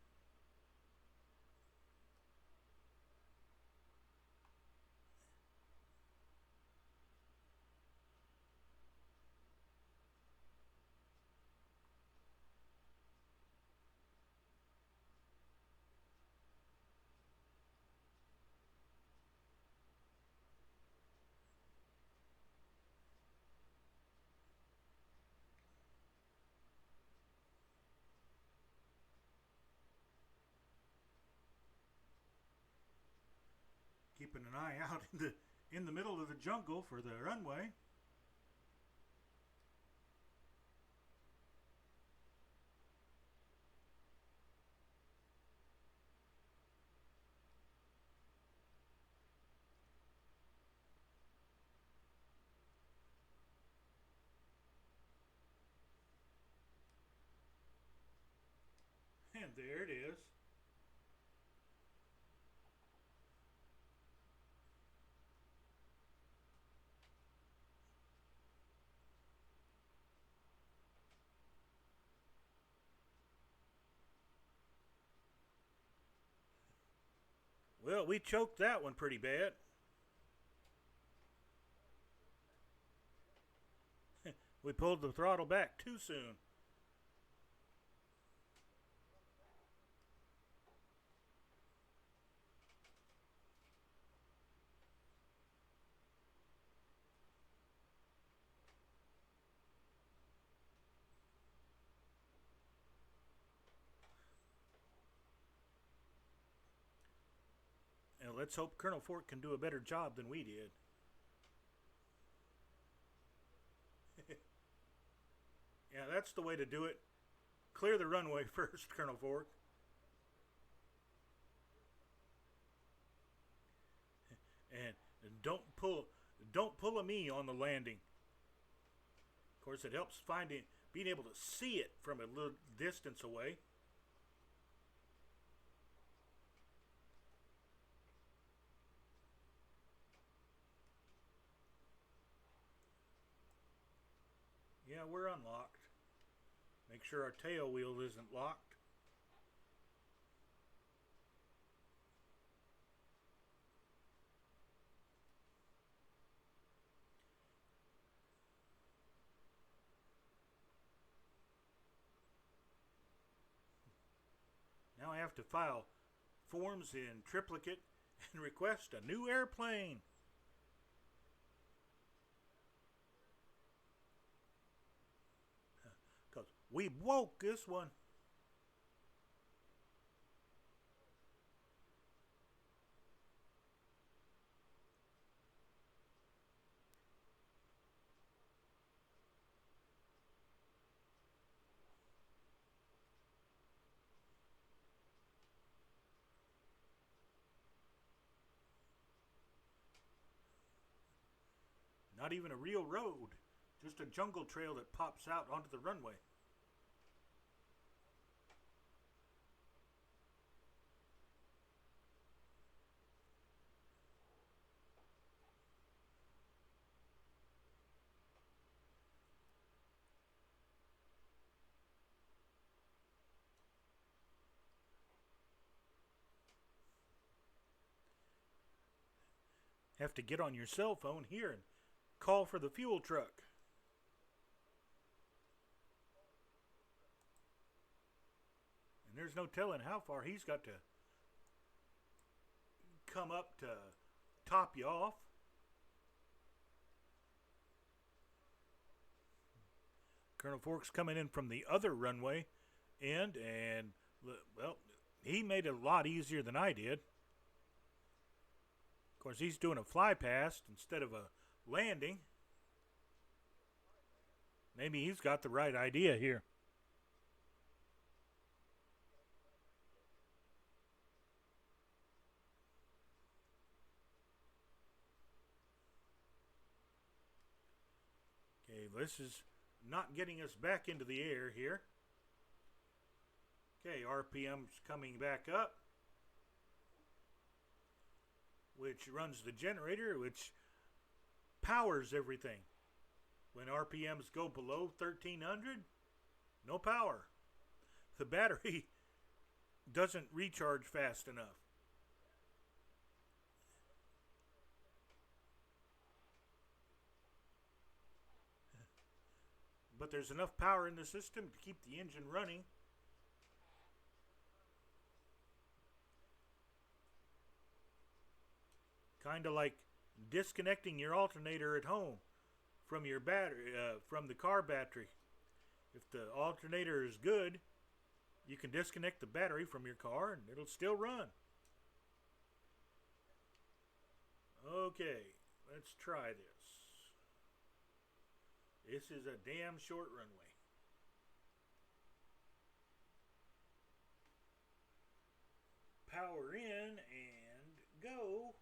Keeping an eye out in the middle of the jungle for the runway. And there it is. Well, we choked that one pretty bad. We pulled the throttle back too soon. And let's hope Colonel Fort can do a better job than we did. Yeah, that's the way to do it. Clear the runway first, Colonel Fort. And don't pull a me on the landing. Of course, it helps being able to see it from a little distance away. Yeah, we're unlocked. Make sure our tail wheel isn't locked. Now I have to file forms in triplicate and request a new airplane. Because we woke this one. Not even a real road, just a jungle trail that pops out onto the runway. have to get on your cell phone here and call for the fuel truck. And there's no telling how far he's got to come up to top you off. Colonel Forks coming in from the other runway end, and, well, he made it a lot easier than I did. Of course, he's doing a fly past instead of a landing. Maybe he's got the right idea here. Okay, this is not getting us back into the air here. Okay, RPM's coming back up, which runs the generator, which powers everything. When RPMs go below 1300, no power. The battery doesn't recharge fast enough. But there's enough power in the system to keep the engine running. Kind of like disconnecting your alternator at home from your battery, from the car battery. If the alternator is good, you can disconnect the battery from your car and it'll still run. Okay, let's try this. This is a damn short runway. Power in and go.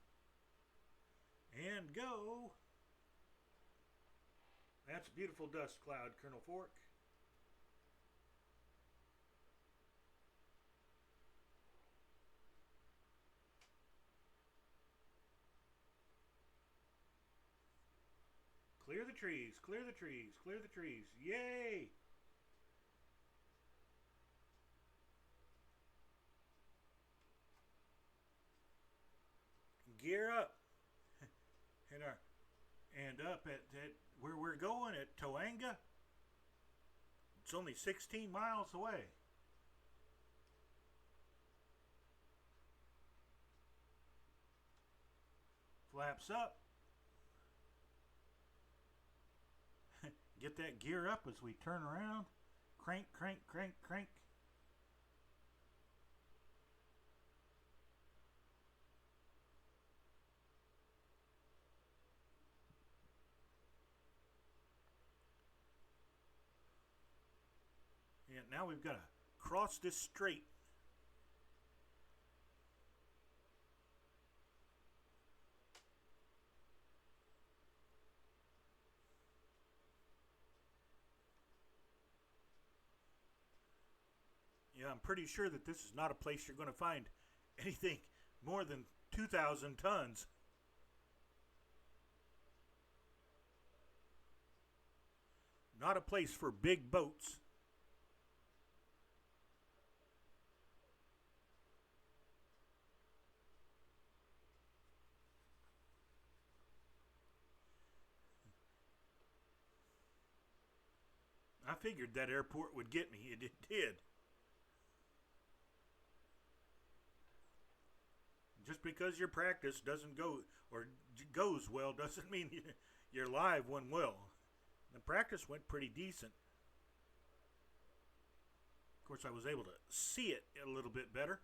And go. That's a beautiful dust cloud, Colonel Fork. Clear the trees, clear the trees, clear the trees. Yay! Gear up. And up at where we're going at Toanga. It's only 16 miles away. Flaps up. Get that gear up as we turn around. Crank, crank, crank, crank. And now we've got to cross this strait. Yeah, I'm pretty sure that this is not a place you're going to find anything more than 2,000 tons. Not a place for big boats. I figured that airport would get me. It did. Just because your practice doesn't go or goes well doesn't mean your live one will. The practice went pretty decent. Of course, I was able to see it a little bit better.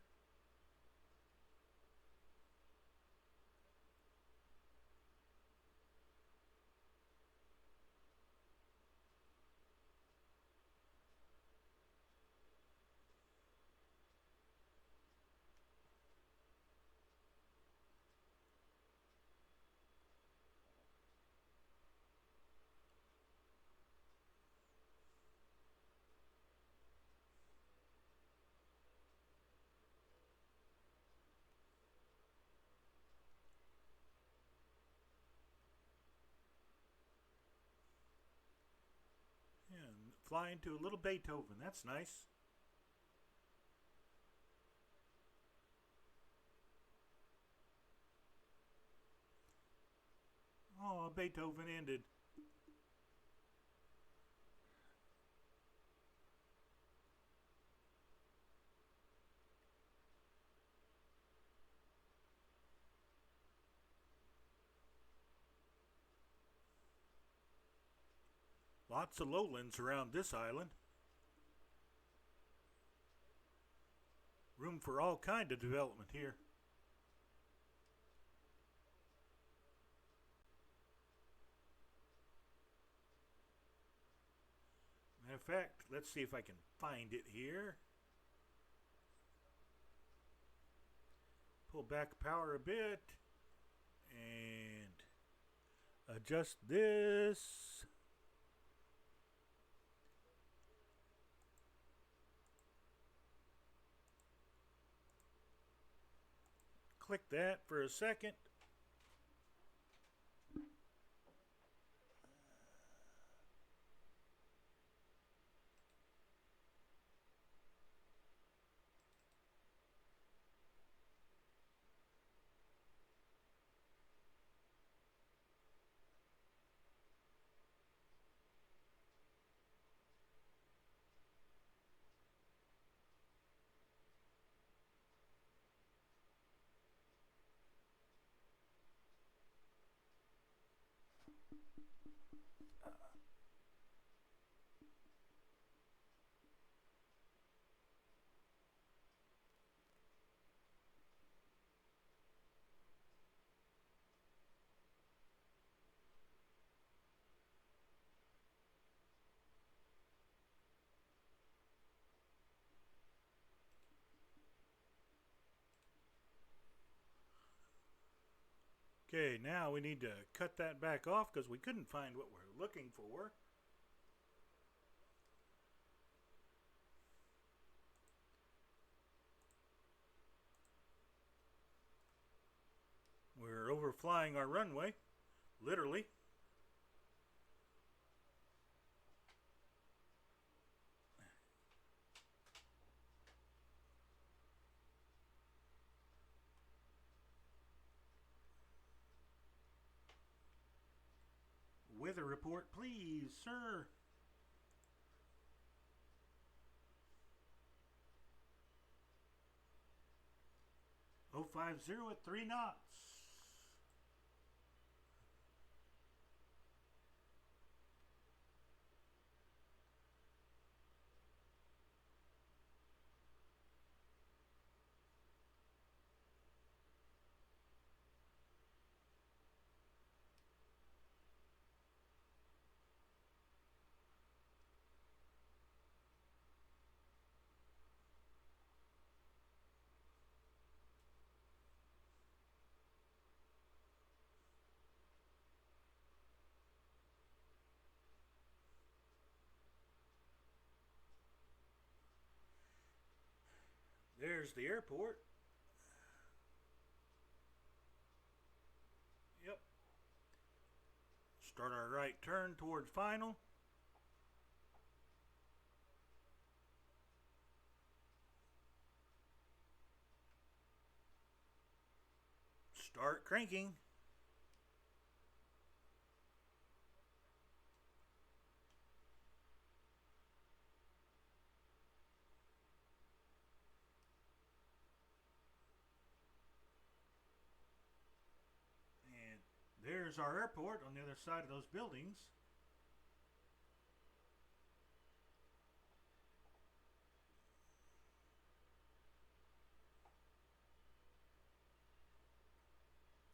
And flying to a little Beethoven. That's nice. Oh, Beethoven ended. Lots of lowlands around this island. Room for all kind of development here. Matter of fact, let's see if I can find it here. Pull back power a bit and adjust this. Click that for a second. Okay, now we need to cut that back off because we couldn't find what we're looking for. We're overflying our runway, literally. Weather report, please, sir. .050 at 3 knots. There's the airport. Yep. Start our right turn toward final. Start cranking. And there's our airport on the other side of those buildings.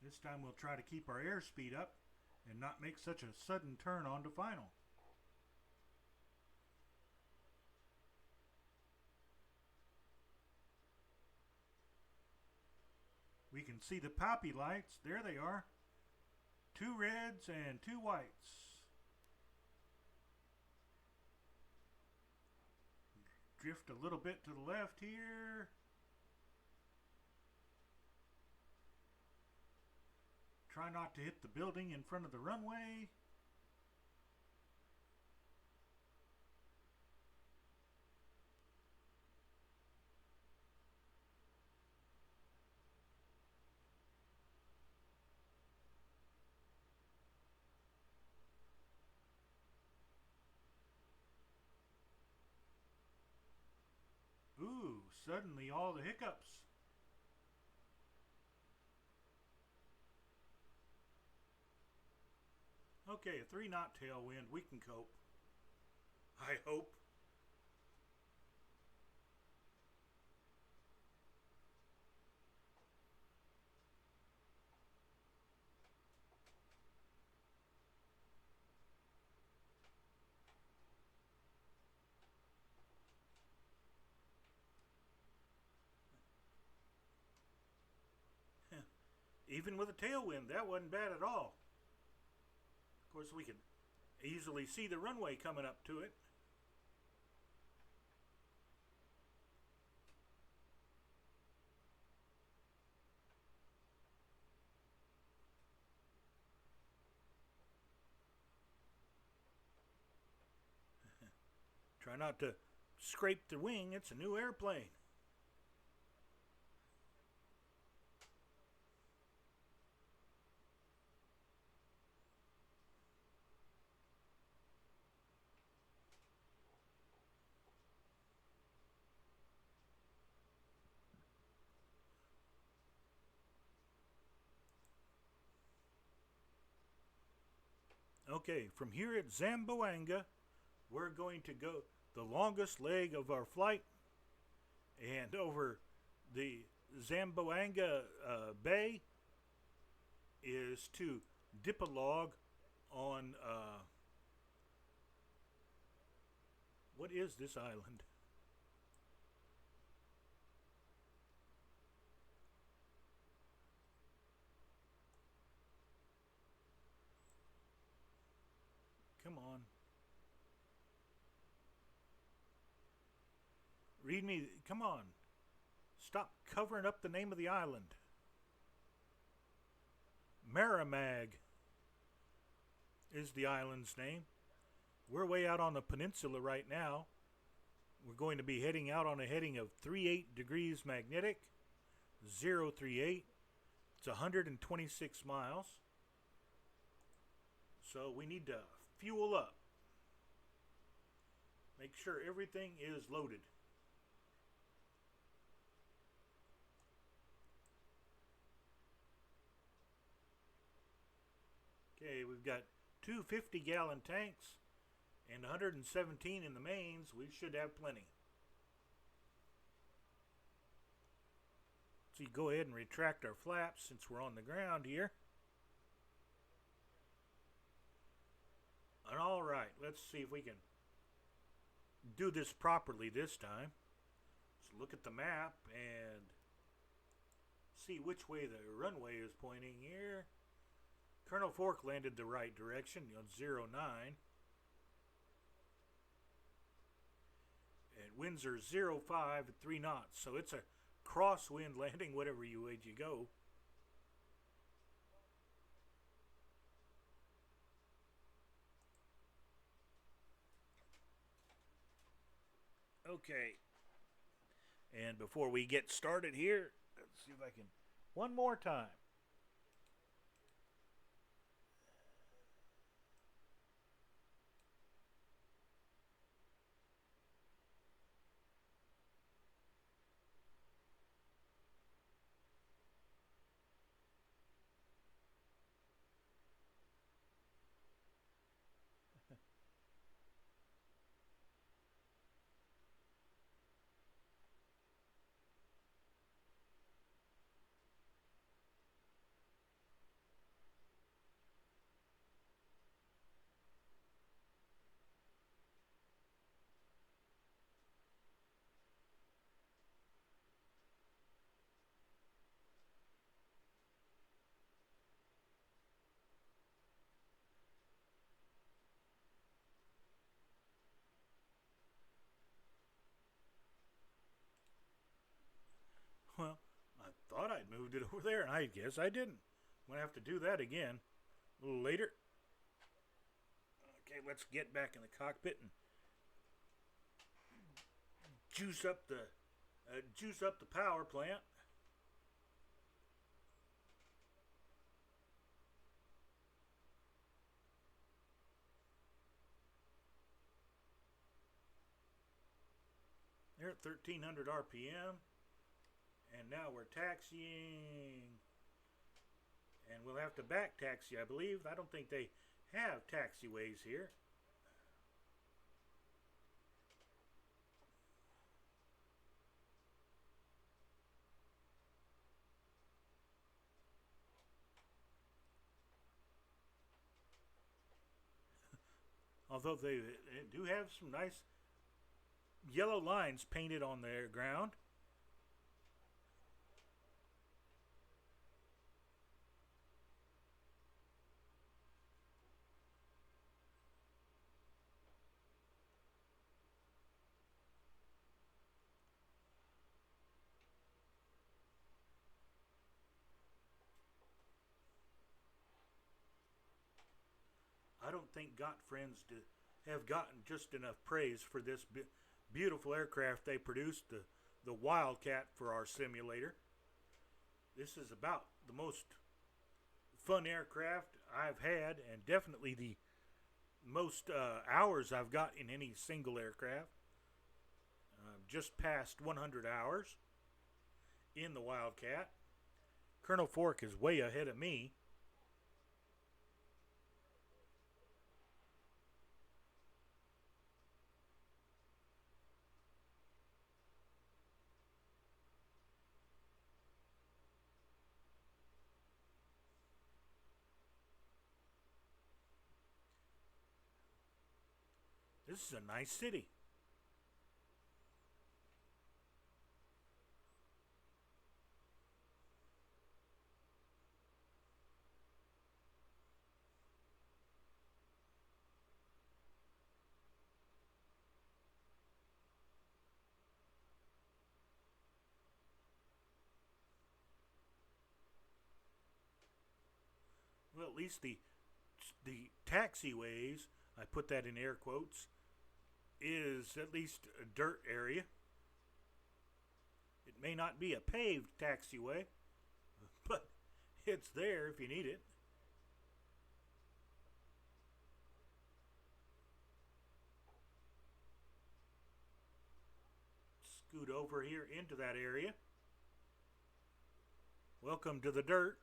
This time we'll try to keep our airspeed up and not make such a sudden turn onto final. We can see the poppy lights. There they are. 2 reds and 2 whites. Drift a little bit to the left here. Try not to hit the building in front of the runway. Suddenly all the hiccups. Okay, a 3-knot tailwind, we can cope. I hope. Even with a tailwind, that wasn't bad at all. Of course, we can easily see the runway coming up to it. Try not to scrape the wing, it's a new airplane. Okay, from here at Zamboanga, we're going to go the longest leg of our flight and over the Zamboanga Bay is to dip a log on what is this island? Come on. Read me. Come on. Stop covering up the name of the island. Maramag is the island's name. We're way out on the peninsula right now. We're going to be heading out on a heading of 38 degrees magnetic, 038. It's 126 miles. So we need to fuel up. Make sure everything is loaded. Okay, we've got two 50-gallon tanks and 117 in the mains. We should have plenty. So you go ahead and retract our flaps since we're on the ground here. And all right, let's see if we can do this properly this time. Let's look at the map and see which way the runway is pointing here. Colonel Fork landed the right direction on 09. And winds are 05 at 3 knots, so it's a crosswind landing whatever way you go. Okay. And before we get started here, let's see if I can one more time. Well, I thought I'd moved it over there, and I guess I didn't. I'm going to have to do that again a little later. Okay, let's get back in the cockpit and juice up the power plant. Here at 1300 RPM, and now we're taxiing, and we'll have to back taxi, I believe. I don't think they have taxiways here. Although they do have some nice yellow lines painted on their ground. I don't think Got Friends have gotten just enough praise for this beautiful aircraft they produced, the Wildcat, for our simulator. This is about the most fun aircraft I've had, and definitely the most hours I've got in any single aircraft. Just past 100 hours in the Wildcat. Colonel Fork is way ahead of me. This is a nice city. Well, at least the taxiways, I put that in air quotes, is at least a dirt area. It may not be a paved taxiway, but it's there if you need it. Scoot over here into that area. Welcome to the dirt.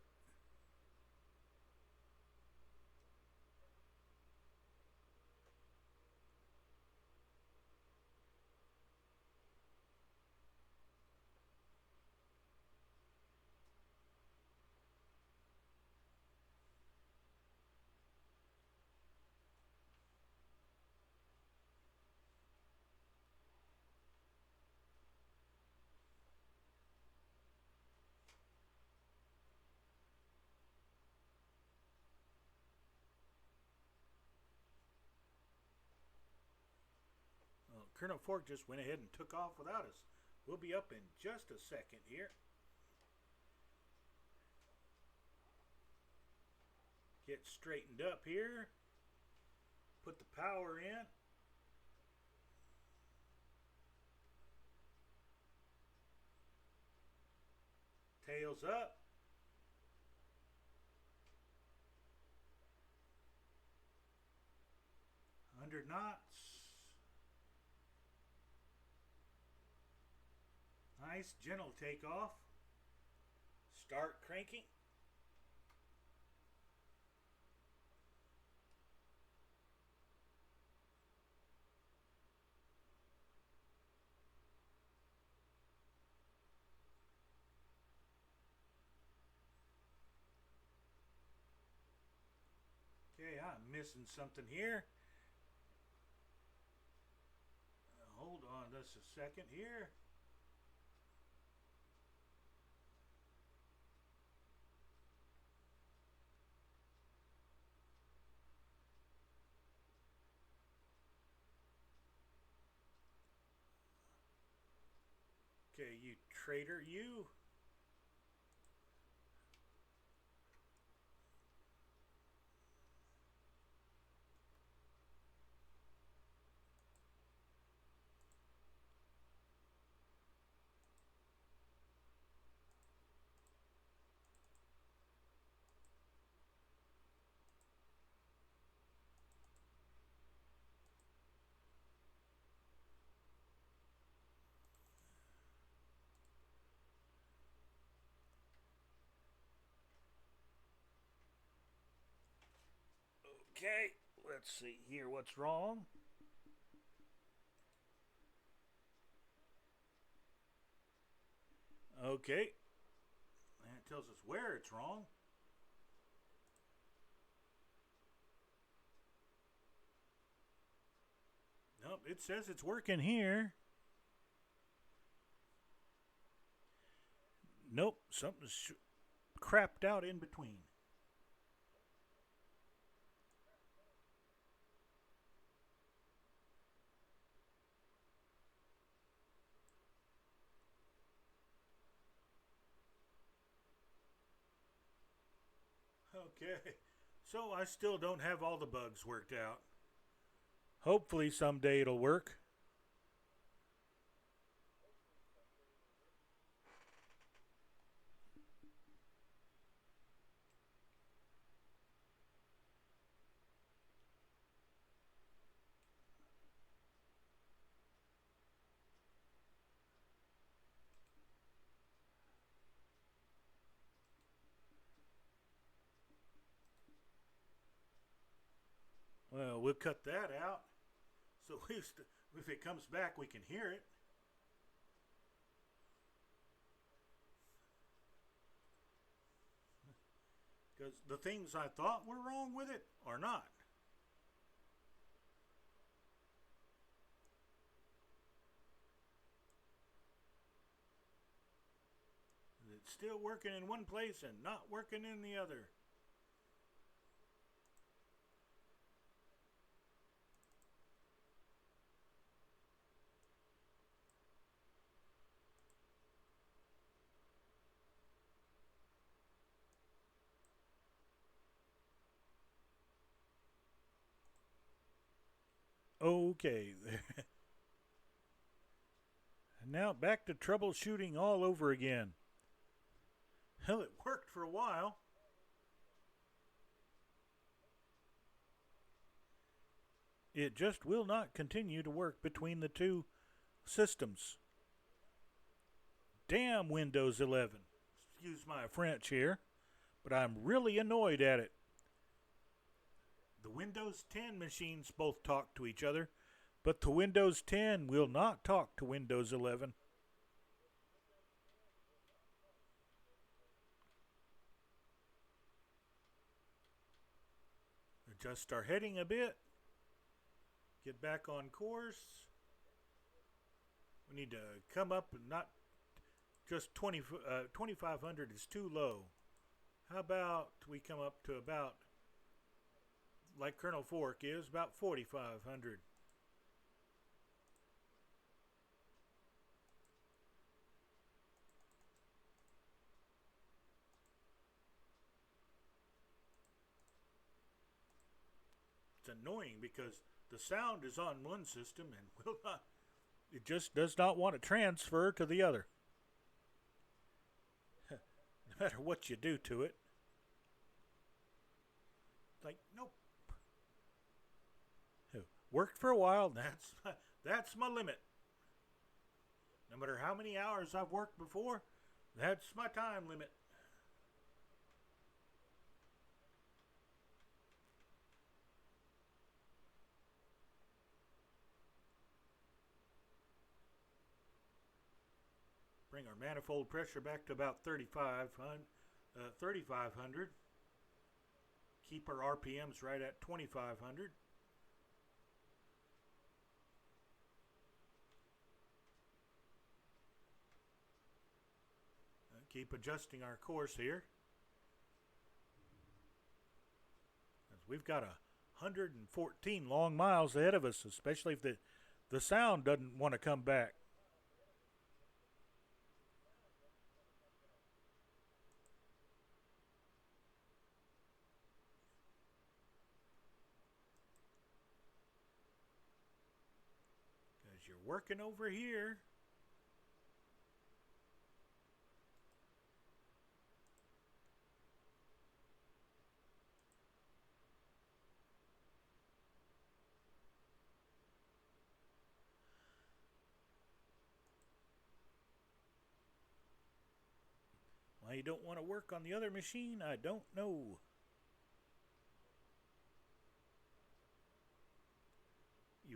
Well, Colonel Fork just went ahead and took off without us. We'll be up in just a second here. Get straightened up here. Put the power in. Tails up. 100 knots. Nice, gentle takeoff. Start cranking. Okay, I'm missing something here. Hold on just a second here. Okay, you traitor, you. Okay, let's see here what's wrong. Okay, and it tells us where it's wrong. Nope, it says it's working here. Nope, something's crapped out in between. Okay, so I still don't have all the bugs worked out. Hopefully someday it'll work. Well, we'll cut that out. So if it comes back, we can hear it. Because the things I thought were wrong with it are not. It's still working in one place and not working in the other. Okay. Now back to troubleshooting all over again. Hell, it worked for a while. It just will not continue to work between the two systems. Damn Windows 11. Excuse my French here, but I'm really annoyed at it. The Windows 10 machines both talk to each other, but the Windows 10 will not talk to Windows 11. Adjust our heading a bit. Get back on course. We need to come up and not just 2500 is too low. How about we come up to about, like Colonel Fork is, about 4500. It's annoying because the sound is on one system and will not, it just does not want to transfer to the other. No matter what you do to it. Like, nope. Worked for a while, that's my limit. No matter how many hours I've worked before, that's my time limit. Bring our manifold pressure back to about 3,500. Keep our RPMs right at 2,500. Keep adjusting our course here. We've got 114 long miles ahead of us, especially if the sound doesn't want to come back. Because you're working over here. Why you don't want to work on the other machine, I don't know.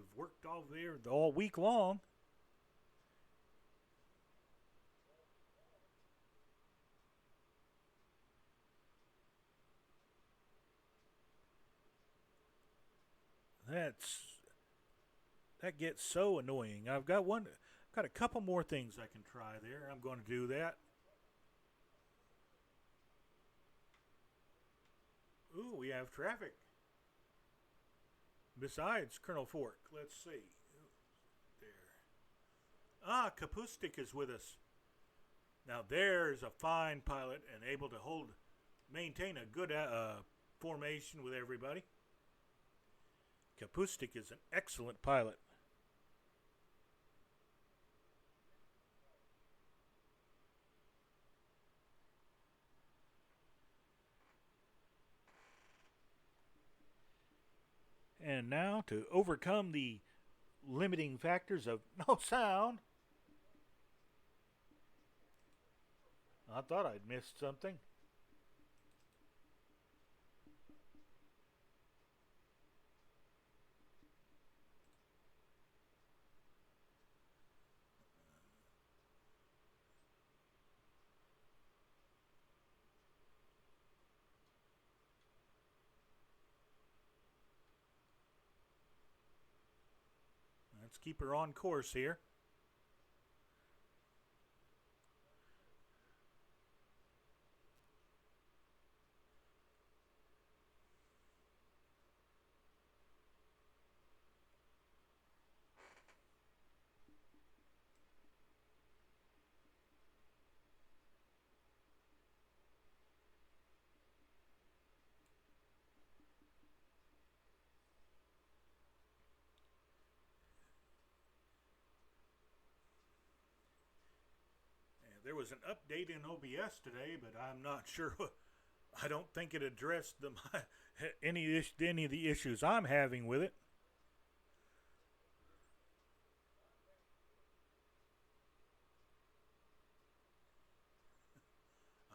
you've worked all there all week long. That gets so annoying. Got a couple more things I can try there. I'm going to do that. Ooh, we have traffic. Besides Colonel Fork, let's see. There. Ah, Kapustik is with us. Now there's a fine pilot and able to maintain a good formation with everybody. Kapustik is an excellent pilot. And now to overcome the limiting factors of no sound. I thought I'd missed something. Let's keep her on course here. There was an update in OBS today, but I'm not sure. I don't think it addressed any of the issues I'm having with it.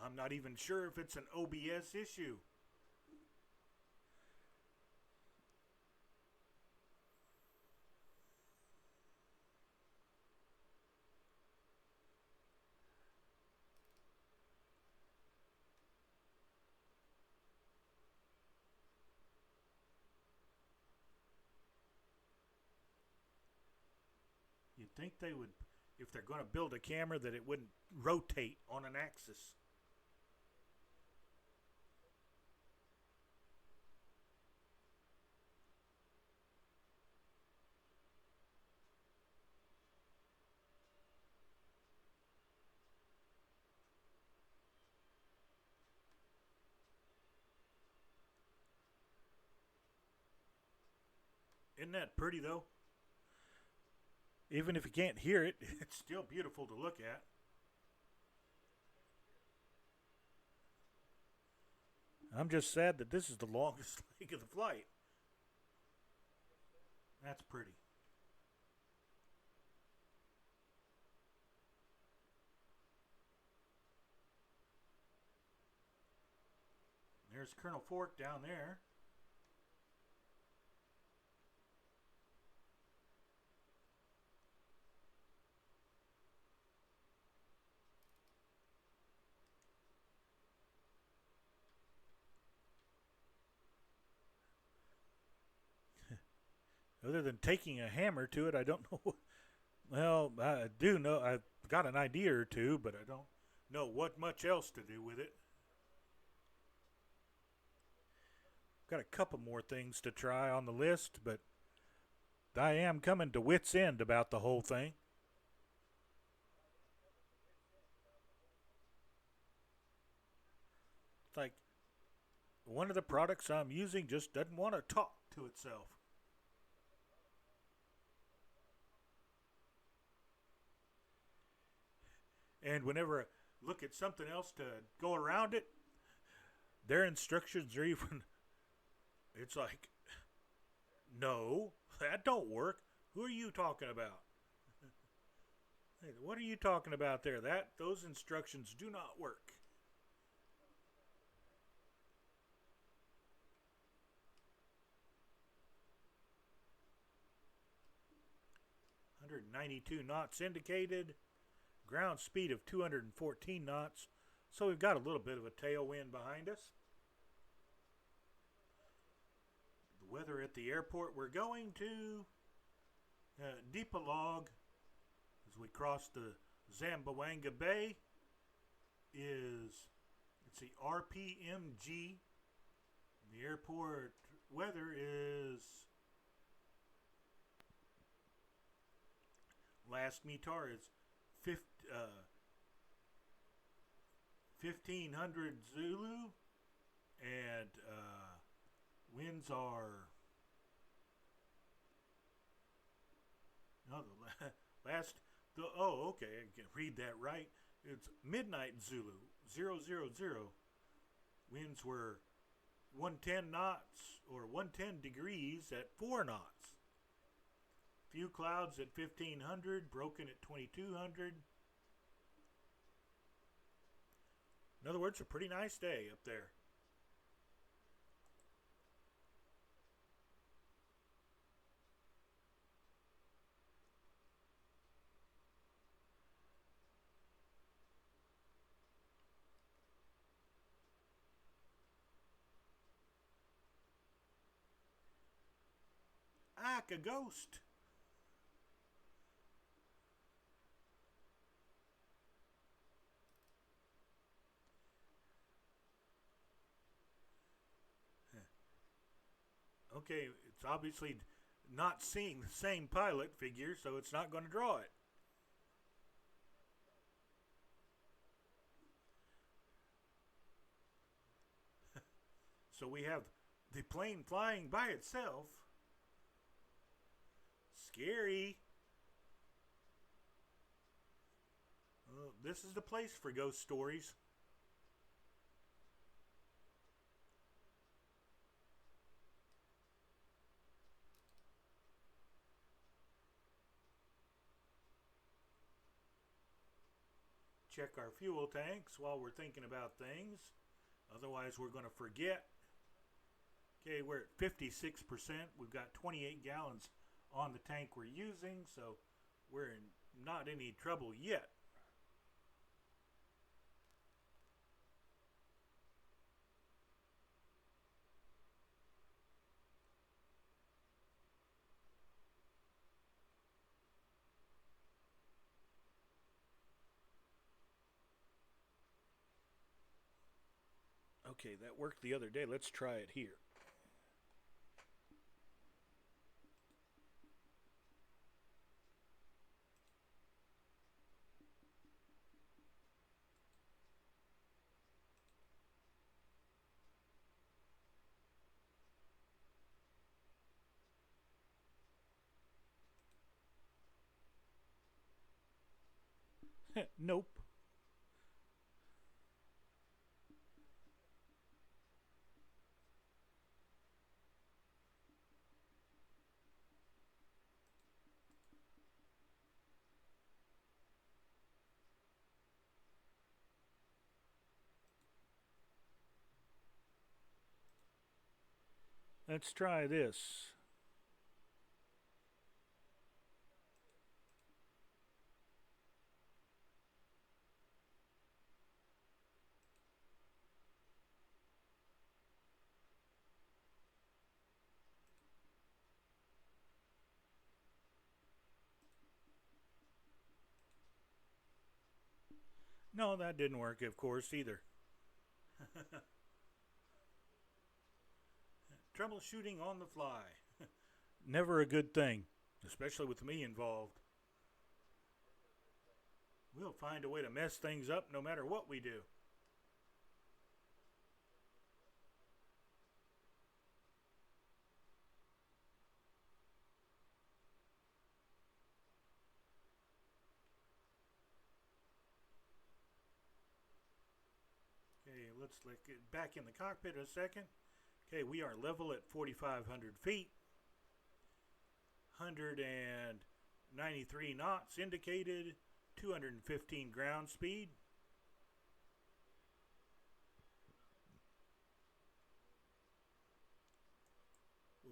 I'm not even sure if it's an OBS issue. You'd think they would, if they're going to build a camera, that it wouldn't rotate on an axis. Isn't that pretty, though? Even if you can't hear it, it's still beautiful to look at. I'm just sad that this is the longest leg of the flight. That's pretty. There's Colonel Fork down there. Other than taking a hammer to it, I don't know. Well, I do know. I've got an idea or two, but I don't know what much else to do with it. Got a couple more things to try on the list, but I am coming to wit's end about the whole thing. It's like one of the products I'm using just doesn't want to talk to itself. And whenever I look at something else to go around it, their instructions are even, it's like, no, that don't work. Who are you talking about? Hey, what are you talking about there? Those instructions do not work. 192 knots indicated. Ground speed of 214 knots. So we've got a little bit of a tailwind behind us. The weather at the airport we're going to, Deepalog, as we cross the Zamboanga Bay, is, it's the RPMG. The airport weather is, last METAR is 1500 Zulu, and winds are, no, okay, I can read that right. It's midnight Zulu, 000. Winds were 110 knots, or 110 degrees at 4 knots. Few clouds at 1500, broken at 2200. In other words, a pretty nice day up there. A ghost. Okay, it's obviously not seeing the same pilot figure, so it's not going to draw it. So we have the plane flying by itself. Scary. Well, this is the place for ghost stories. Check our fuel tanks while we're thinking about things. Otherwise, we're going to forget. Okay, we're at 56%. We've got 28 gallons on the tank we're using, so we're in not any trouble yet. Okay, that worked the other day. Let's try it here. Nope. Let's try this. No, that didn't work, of course, either. Troubleshooting on the fly. Never a good thing, especially with me involved. We'll find a way to mess things up no matter what we do. Okay, let's get back in the cockpit a second. Okay, we are level at 4,500 feet. 193 knots indicated. 215 ground speed.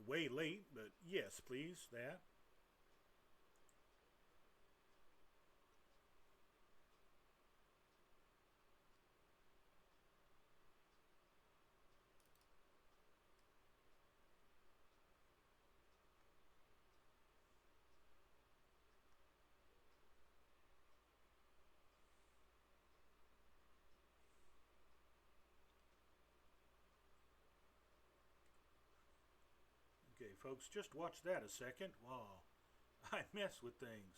Way late, but yes, please, that. folks, just watch that a second while I mess with things.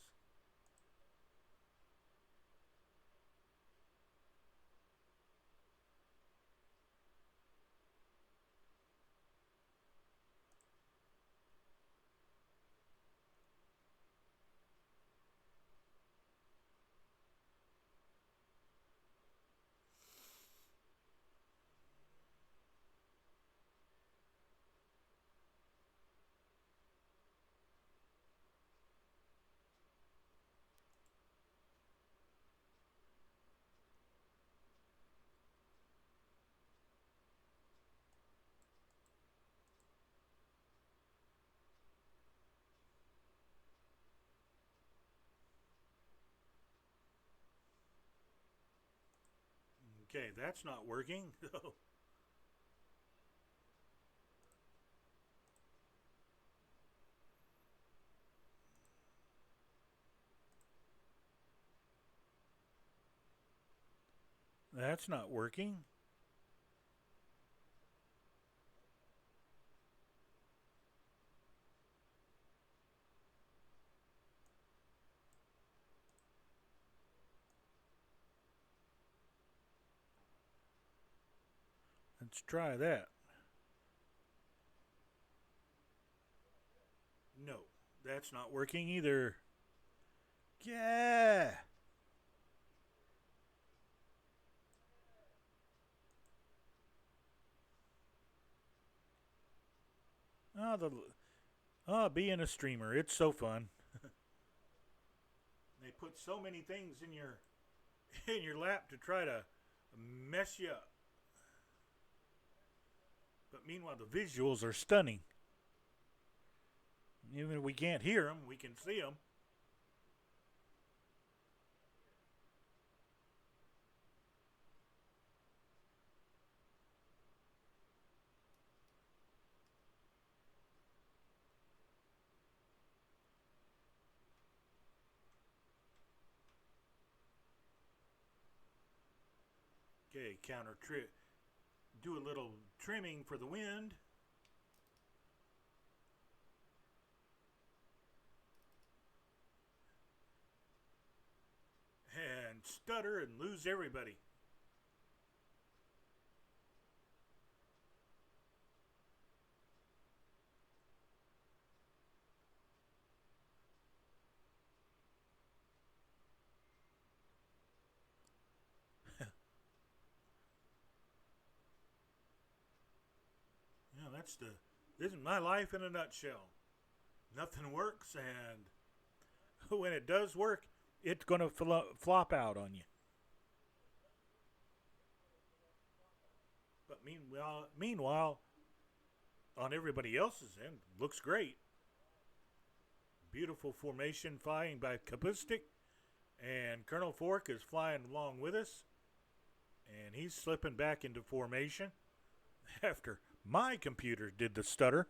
Okay, that's not working. That's not working. Let's try that. No, that's not working either. Yeah. Oh, being a streamer, it's so fun. They put so many things in your in your lap to try to mess you up. But meanwhile, the visuals are stunning. Even if we can't hear them, we can see them. Okay, do a little trimming for the wind. And stutter and lose everybody. This is my life in a nutshell. Nothing works, and when it does work, it's going to flop out on you. But meanwhile, on everybody else's end, looks great. Beautiful formation flying by Kapustik, and Colonel Fork is flying along with us, and he's slipping back into formation after my computer did the stutter.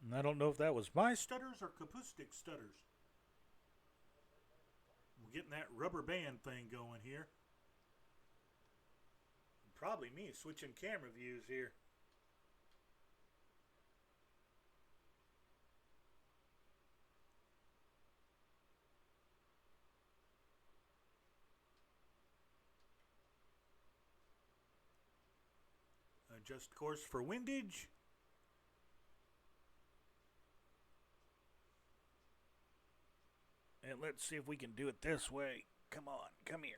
And I don't know if that was my stutters or Kapustik stutters. We're getting that rubber band thing going here. Probably me switching camera views here. Adjust course for windage. And let's see if we can do it this way. Come on, come here.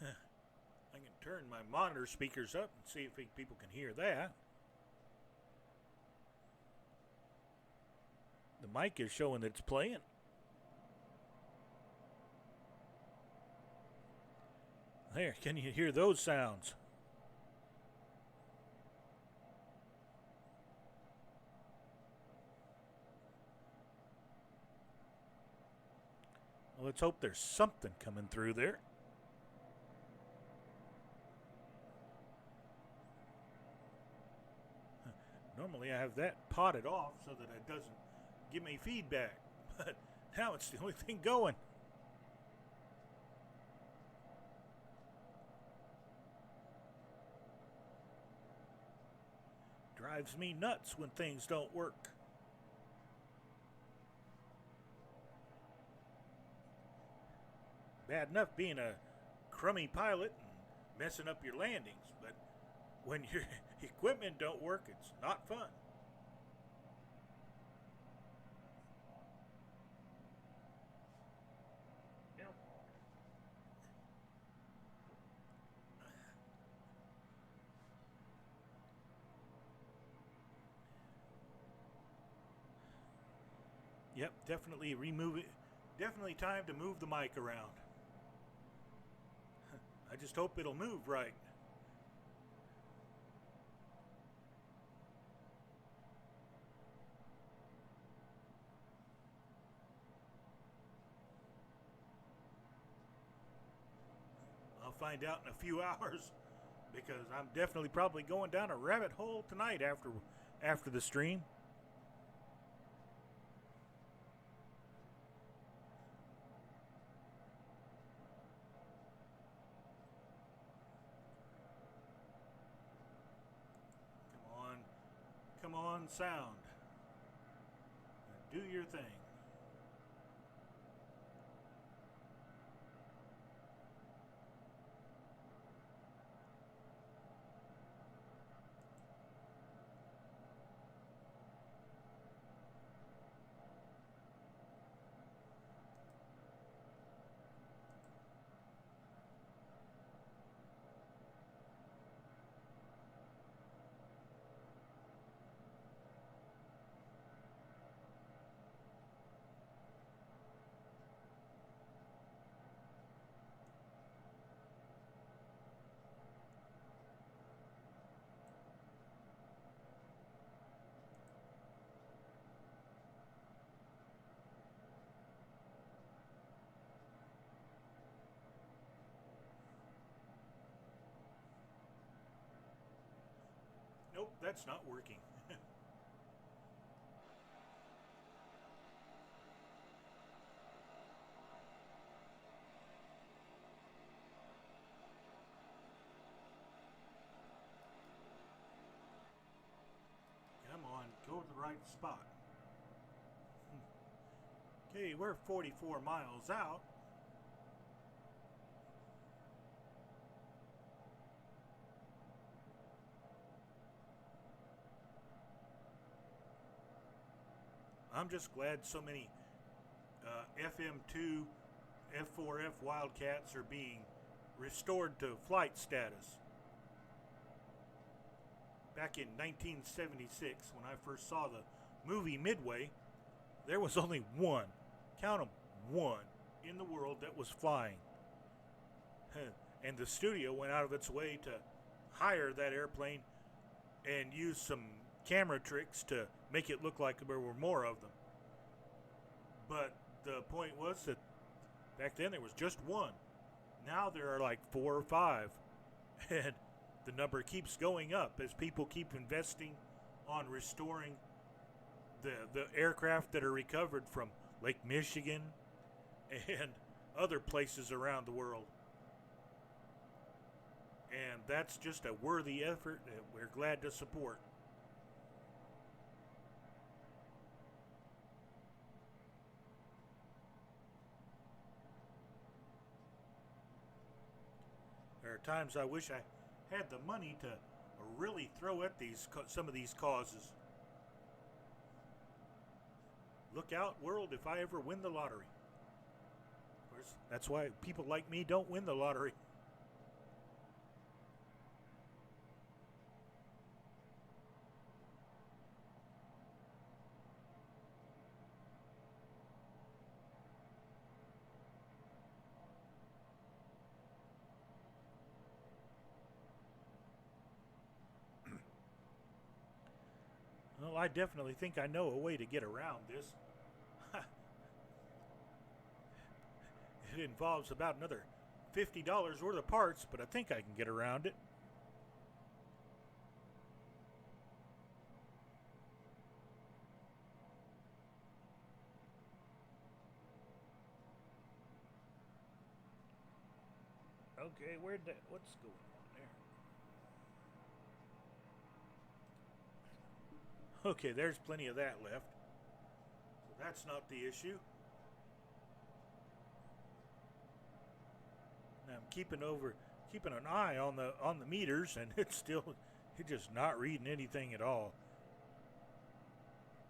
I can turn my monitor speakers up and see if people can hear that. mic is showing that it's playing. There, can you hear those sounds? Well, let's hope there's something coming through there. Normally I have that potted off so that it doesn't give me feedback, but now it's the only thing going. Drives me nuts when things don't work. Bad enough being a crummy pilot and messing up your landings, but when your equipment don't work, it's not fun. Yep, definitely remove it. Definitely time to move the mic around. I just hope it'll move right. I'll find out in a few hours, because I'm definitely probably going down a rabbit hole tonight after the stream. Come on, sound. Do your thing. Nope, that's not working. Come on, go to the right spot. Okay, we're 44 miles out. I'm just glad so many FM2, F4F Wildcats are being restored to flight status. Back in 1976, when I first saw the movie Midway, there was only one, count 'em, one in the world that was flying. And the studio went out of its way to hire that airplane and use some camera tricks to make it look like there were more of them. But the point was that back then there was just one. Now there are like 4 or 5. And the number keeps going up as people keep investing on restoring the aircraft that are recovered from Lake Michigan and other places around the world. And that's just a worthy effort that we're glad to support. There are times I wish I had the money to really throw at some of these causes. Look out, world, if I ever win the lottery. Of course, that's why people like me don't win the lottery. Well, I definitely think I know a way to get around this. It involves about another $50 worth of parts, but I think I can get around it. Okay, what's going on there? Okay, there's plenty of that left. So that's not the issue. Now I'm keeping an eye on the meters, and it's just not reading anything at all.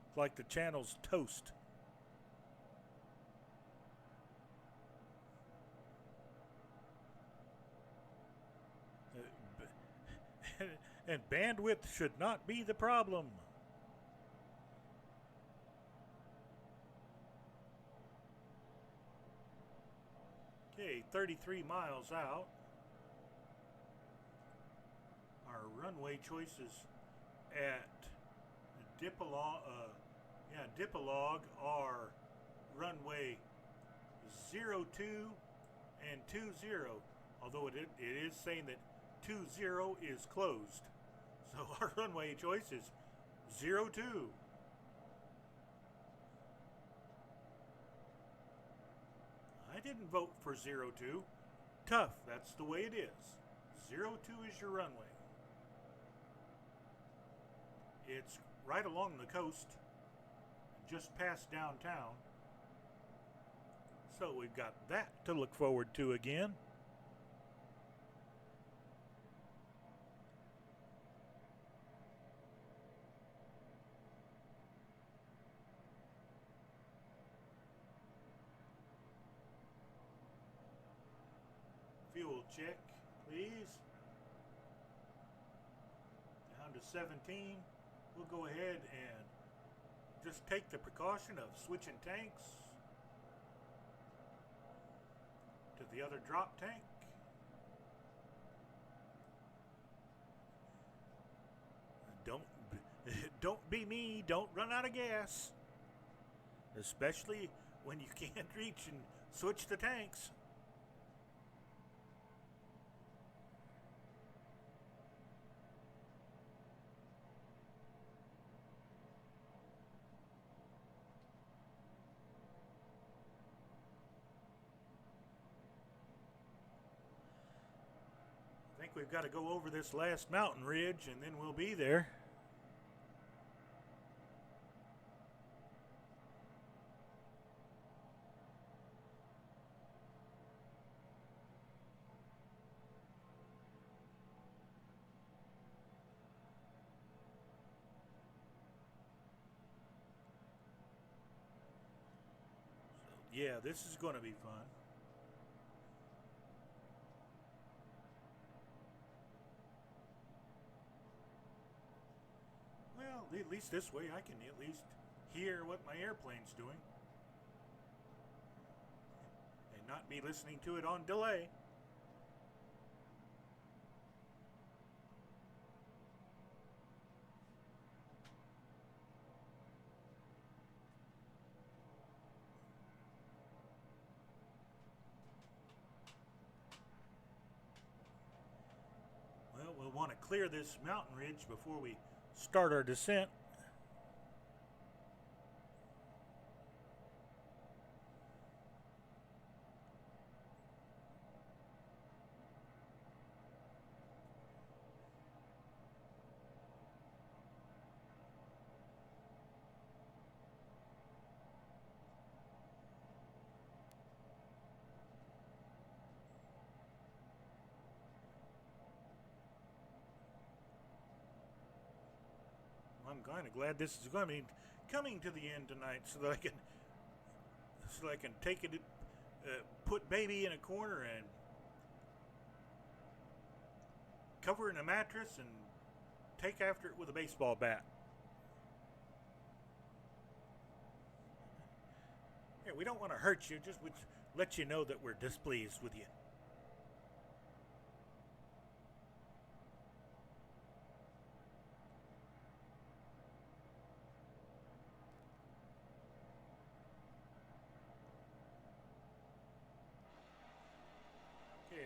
It's like the channel's toast. And bandwidth should not be the problem. Okay, 33 miles out. Our runway choices at Dipolog are runway 02 and 20, although it is saying that 20 is closed. So our runway choice is 02. I didn't vote for 02. Tough, that's the way it is. 02 is your runway. It's right along the coast, just past downtown. So we've got that to look forward to again. Fuel check, please. Down to 17. We'll go ahead and just take the precaution of switching tanks to the other drop tank. Don't be me. Don't run out of gas, especially when you can't reach and switch the tanks. I think we've got to go over this last mountain ridge and then we'll be there. So, yeah, this is going to be fun. Well, at least this way I can at least hear what my airplane's doing and not be listening to it on delay. Well, we'll want to clear this mountain ridge before we start our descent. I'm kind of glad this is going to be coming to the end tonight, so that I can take it, put baby in a corner and cover it in a mattress and take after it with a baseball bat. Yeah, we don't want to hurt you, just let you know that we're displeased with you.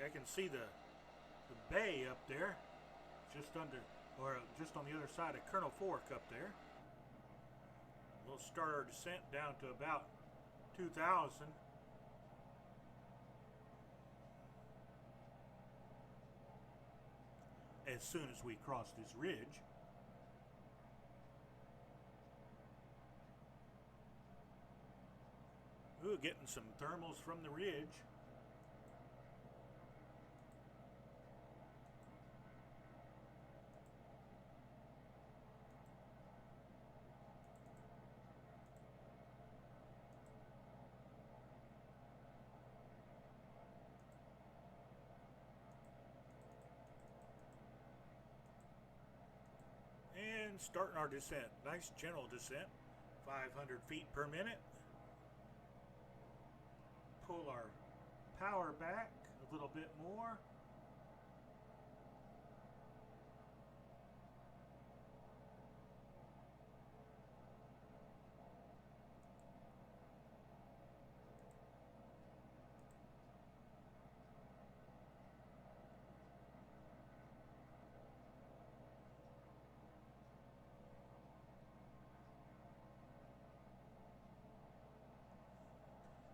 I can see the bay up there, just under, or just on the other side of Colonel Fork up there. We'll start our descent down to about 2,000. As soon as we cross this ridge. Ooh, getting some thermals from the ridge. And starting our descent. Nice gentle descent. 500 feet per minute. Pull our power back a little bit more.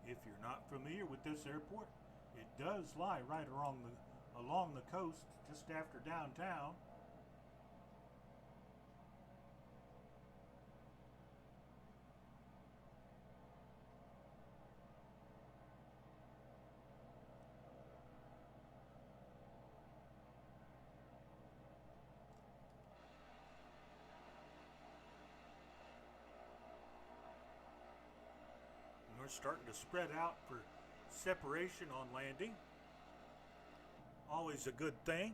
If you're not familiar with this airport, it does lie right along the coast, just after downtown. We're starting to spread out for separation on landing. Always a good thing.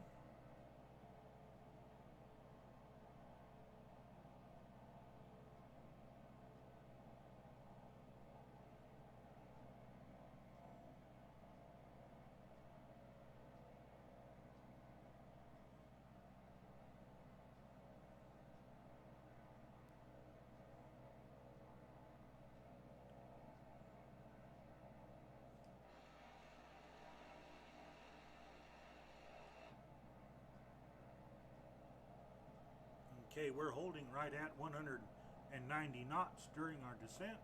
Okay, we're holding right at 190 knots during our descent.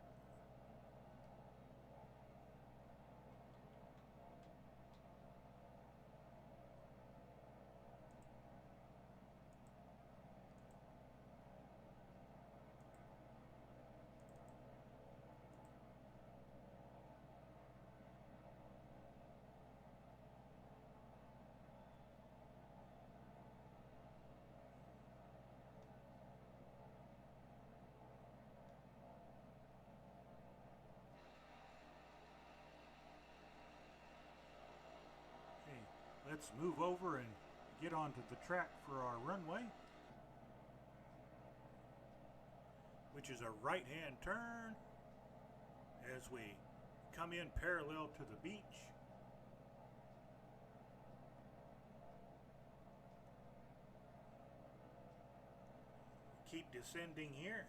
Let's move over and get onto the track for our runway, which is a right-hand turn as we come in parallel to the beach. Keep descending here.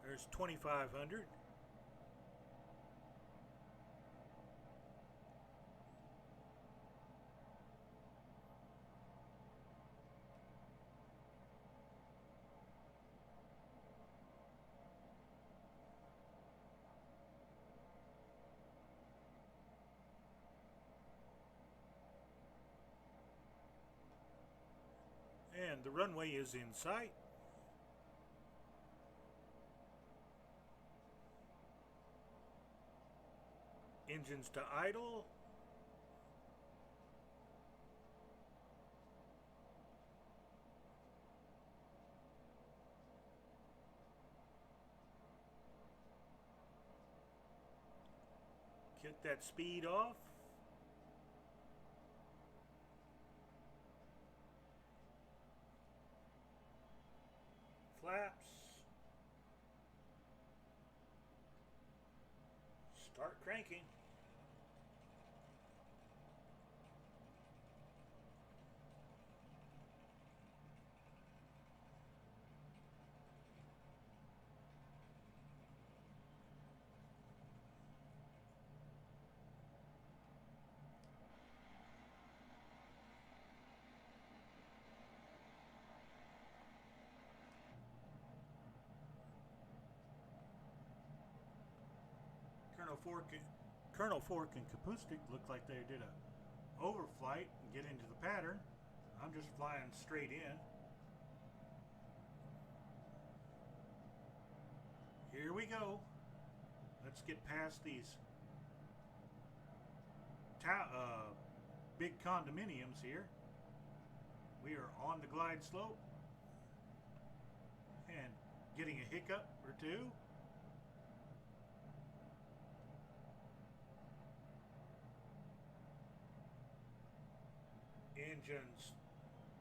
There's 2,500. And the runway is in sight. Engines to idle. Get that speed off. Flaps. Start cranking. Colonel Fork and Kapustik looked like they did a overflight and get into the pattern. I'm just flying straight in. Here we go. Let's get past these big condominiums here. We are on the glide slope and getting a hiccup or two.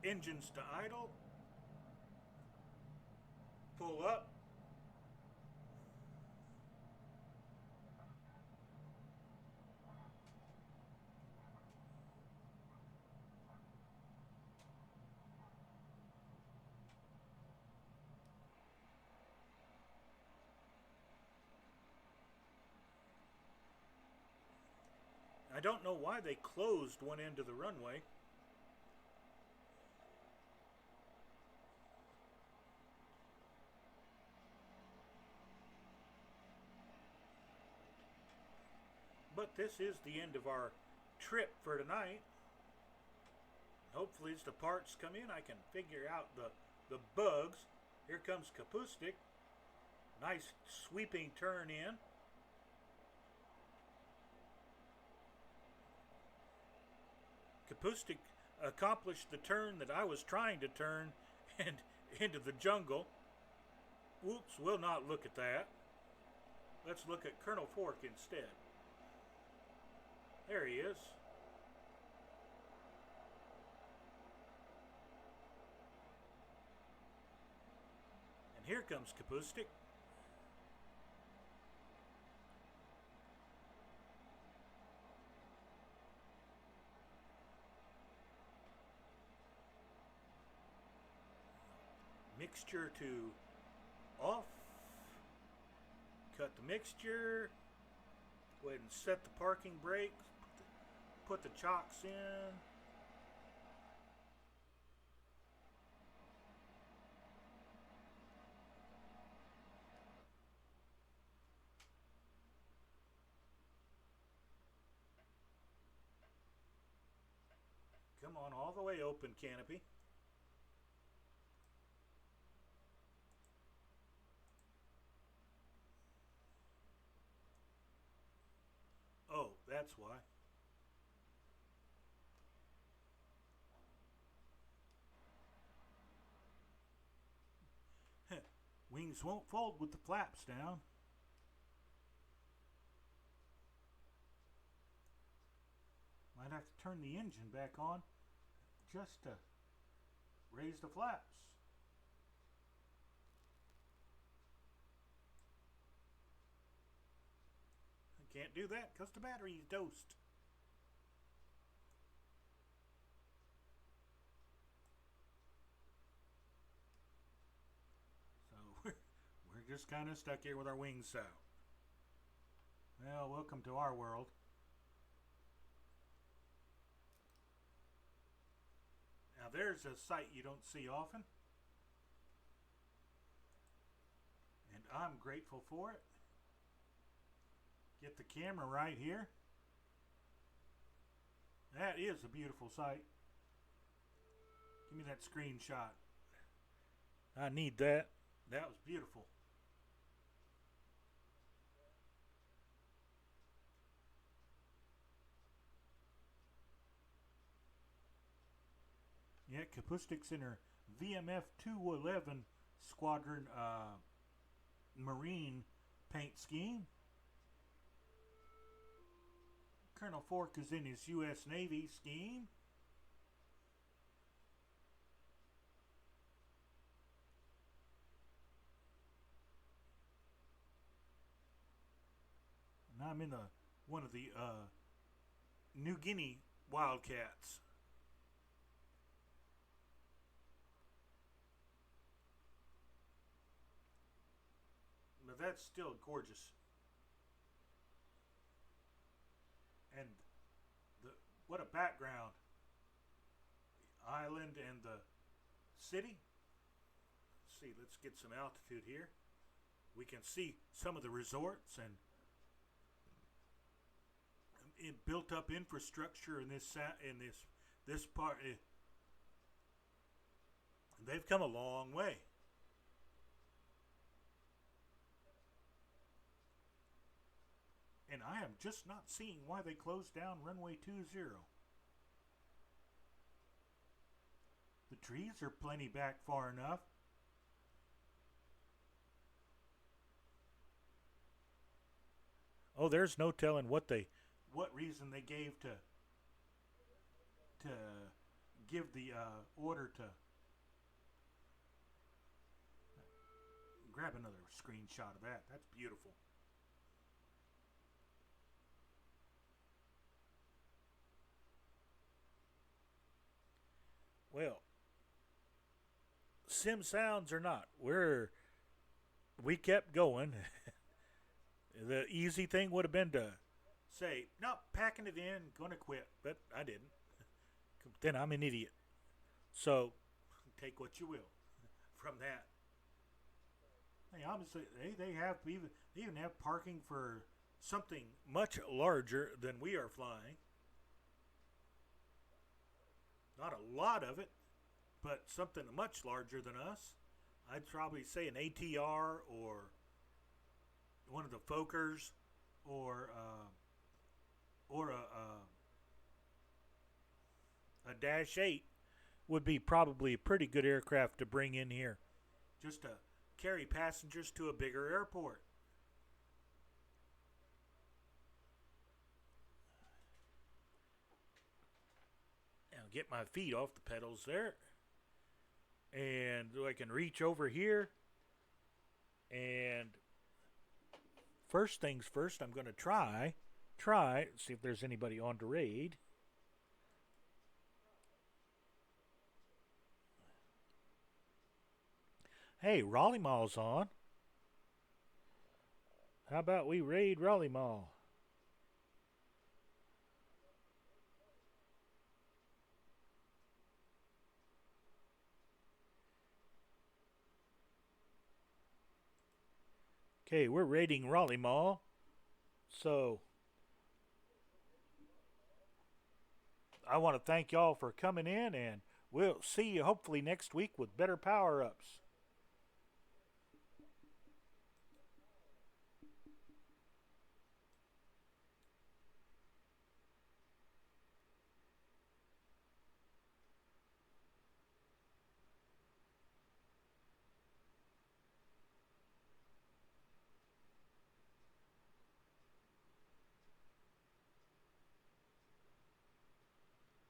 Engines to idle. Pull up. I don't know why they closed one end of the runway. But this is the end of our trip for tonight. Hopefully as the parts come in, I can figure out the bugs. Here comes Kapustik. Nice sweeping turn in. Kapustik accomplished the turn that I was trying to turn and into the jungle. Whoops, we'll not look at that. Let's look at Colonel Fork instead. There he is. And here comes Kapustik. Mixture to off. Cut the mixture. Go ahead and set the parking brakes. Put the chocks in. Come on, all the way open, canopy. Oh, that's why. Wings won't fold with the flaps down. Might have to turn the engine back on just to raise the flaps. I can't do that because the battery's dosed. We're just kind of stuck here with our wings out. Well, welcome to our world. Now there's a sight you don't see often. And I'm grateful for it. Get the camera right here. That is a beautiful sight. Give me that screenshot. I need that. That was beautiful. Yeah, Kapustik's in her VMF 211 Squadron Marine paint scheme. Colonel Fork is in his U.S. Navy scheme. And I'm in one of the New Guinea Wildcats. But that's still gorgeous. And what a background. The island and the city. Let's see, let's get some altitude here. We can see some of the resorts and built up infrastructure in this part. They've come a long way. And I am just not seeing why they closed down runway 20. The trees are plenty back far enough. Oh, there's no telling what reason they gave to give the order to grab another screenshot of that. That's beautiful. Well, sim sounds or not, we kept going. The easy thing would have been to say, "Nope, packing it in, gonna quit," but I didn't. Then I'm an idiot. So take what you will from that. Hey, obviously they even have parking for something much larger than we are flying. Not a lot of it, but something much larger than us. I'd probably say an ATR or one of the Fokkers or a Dash 8 would be probably a pretty good aircraft to bring in here, just to carry passengers to a bigger airport. Now get my feet off the pedals there, and I can reach over here. And first things first, I'm going to try see if there's anybody on to raid. Hey, Raleigh Mall's on. How about we raid Raleigh Mall? Okay, we're raiding Raleigh Mall. So I want to thank y'all for coming in, and we'll see you hopefully next week with better power-ups.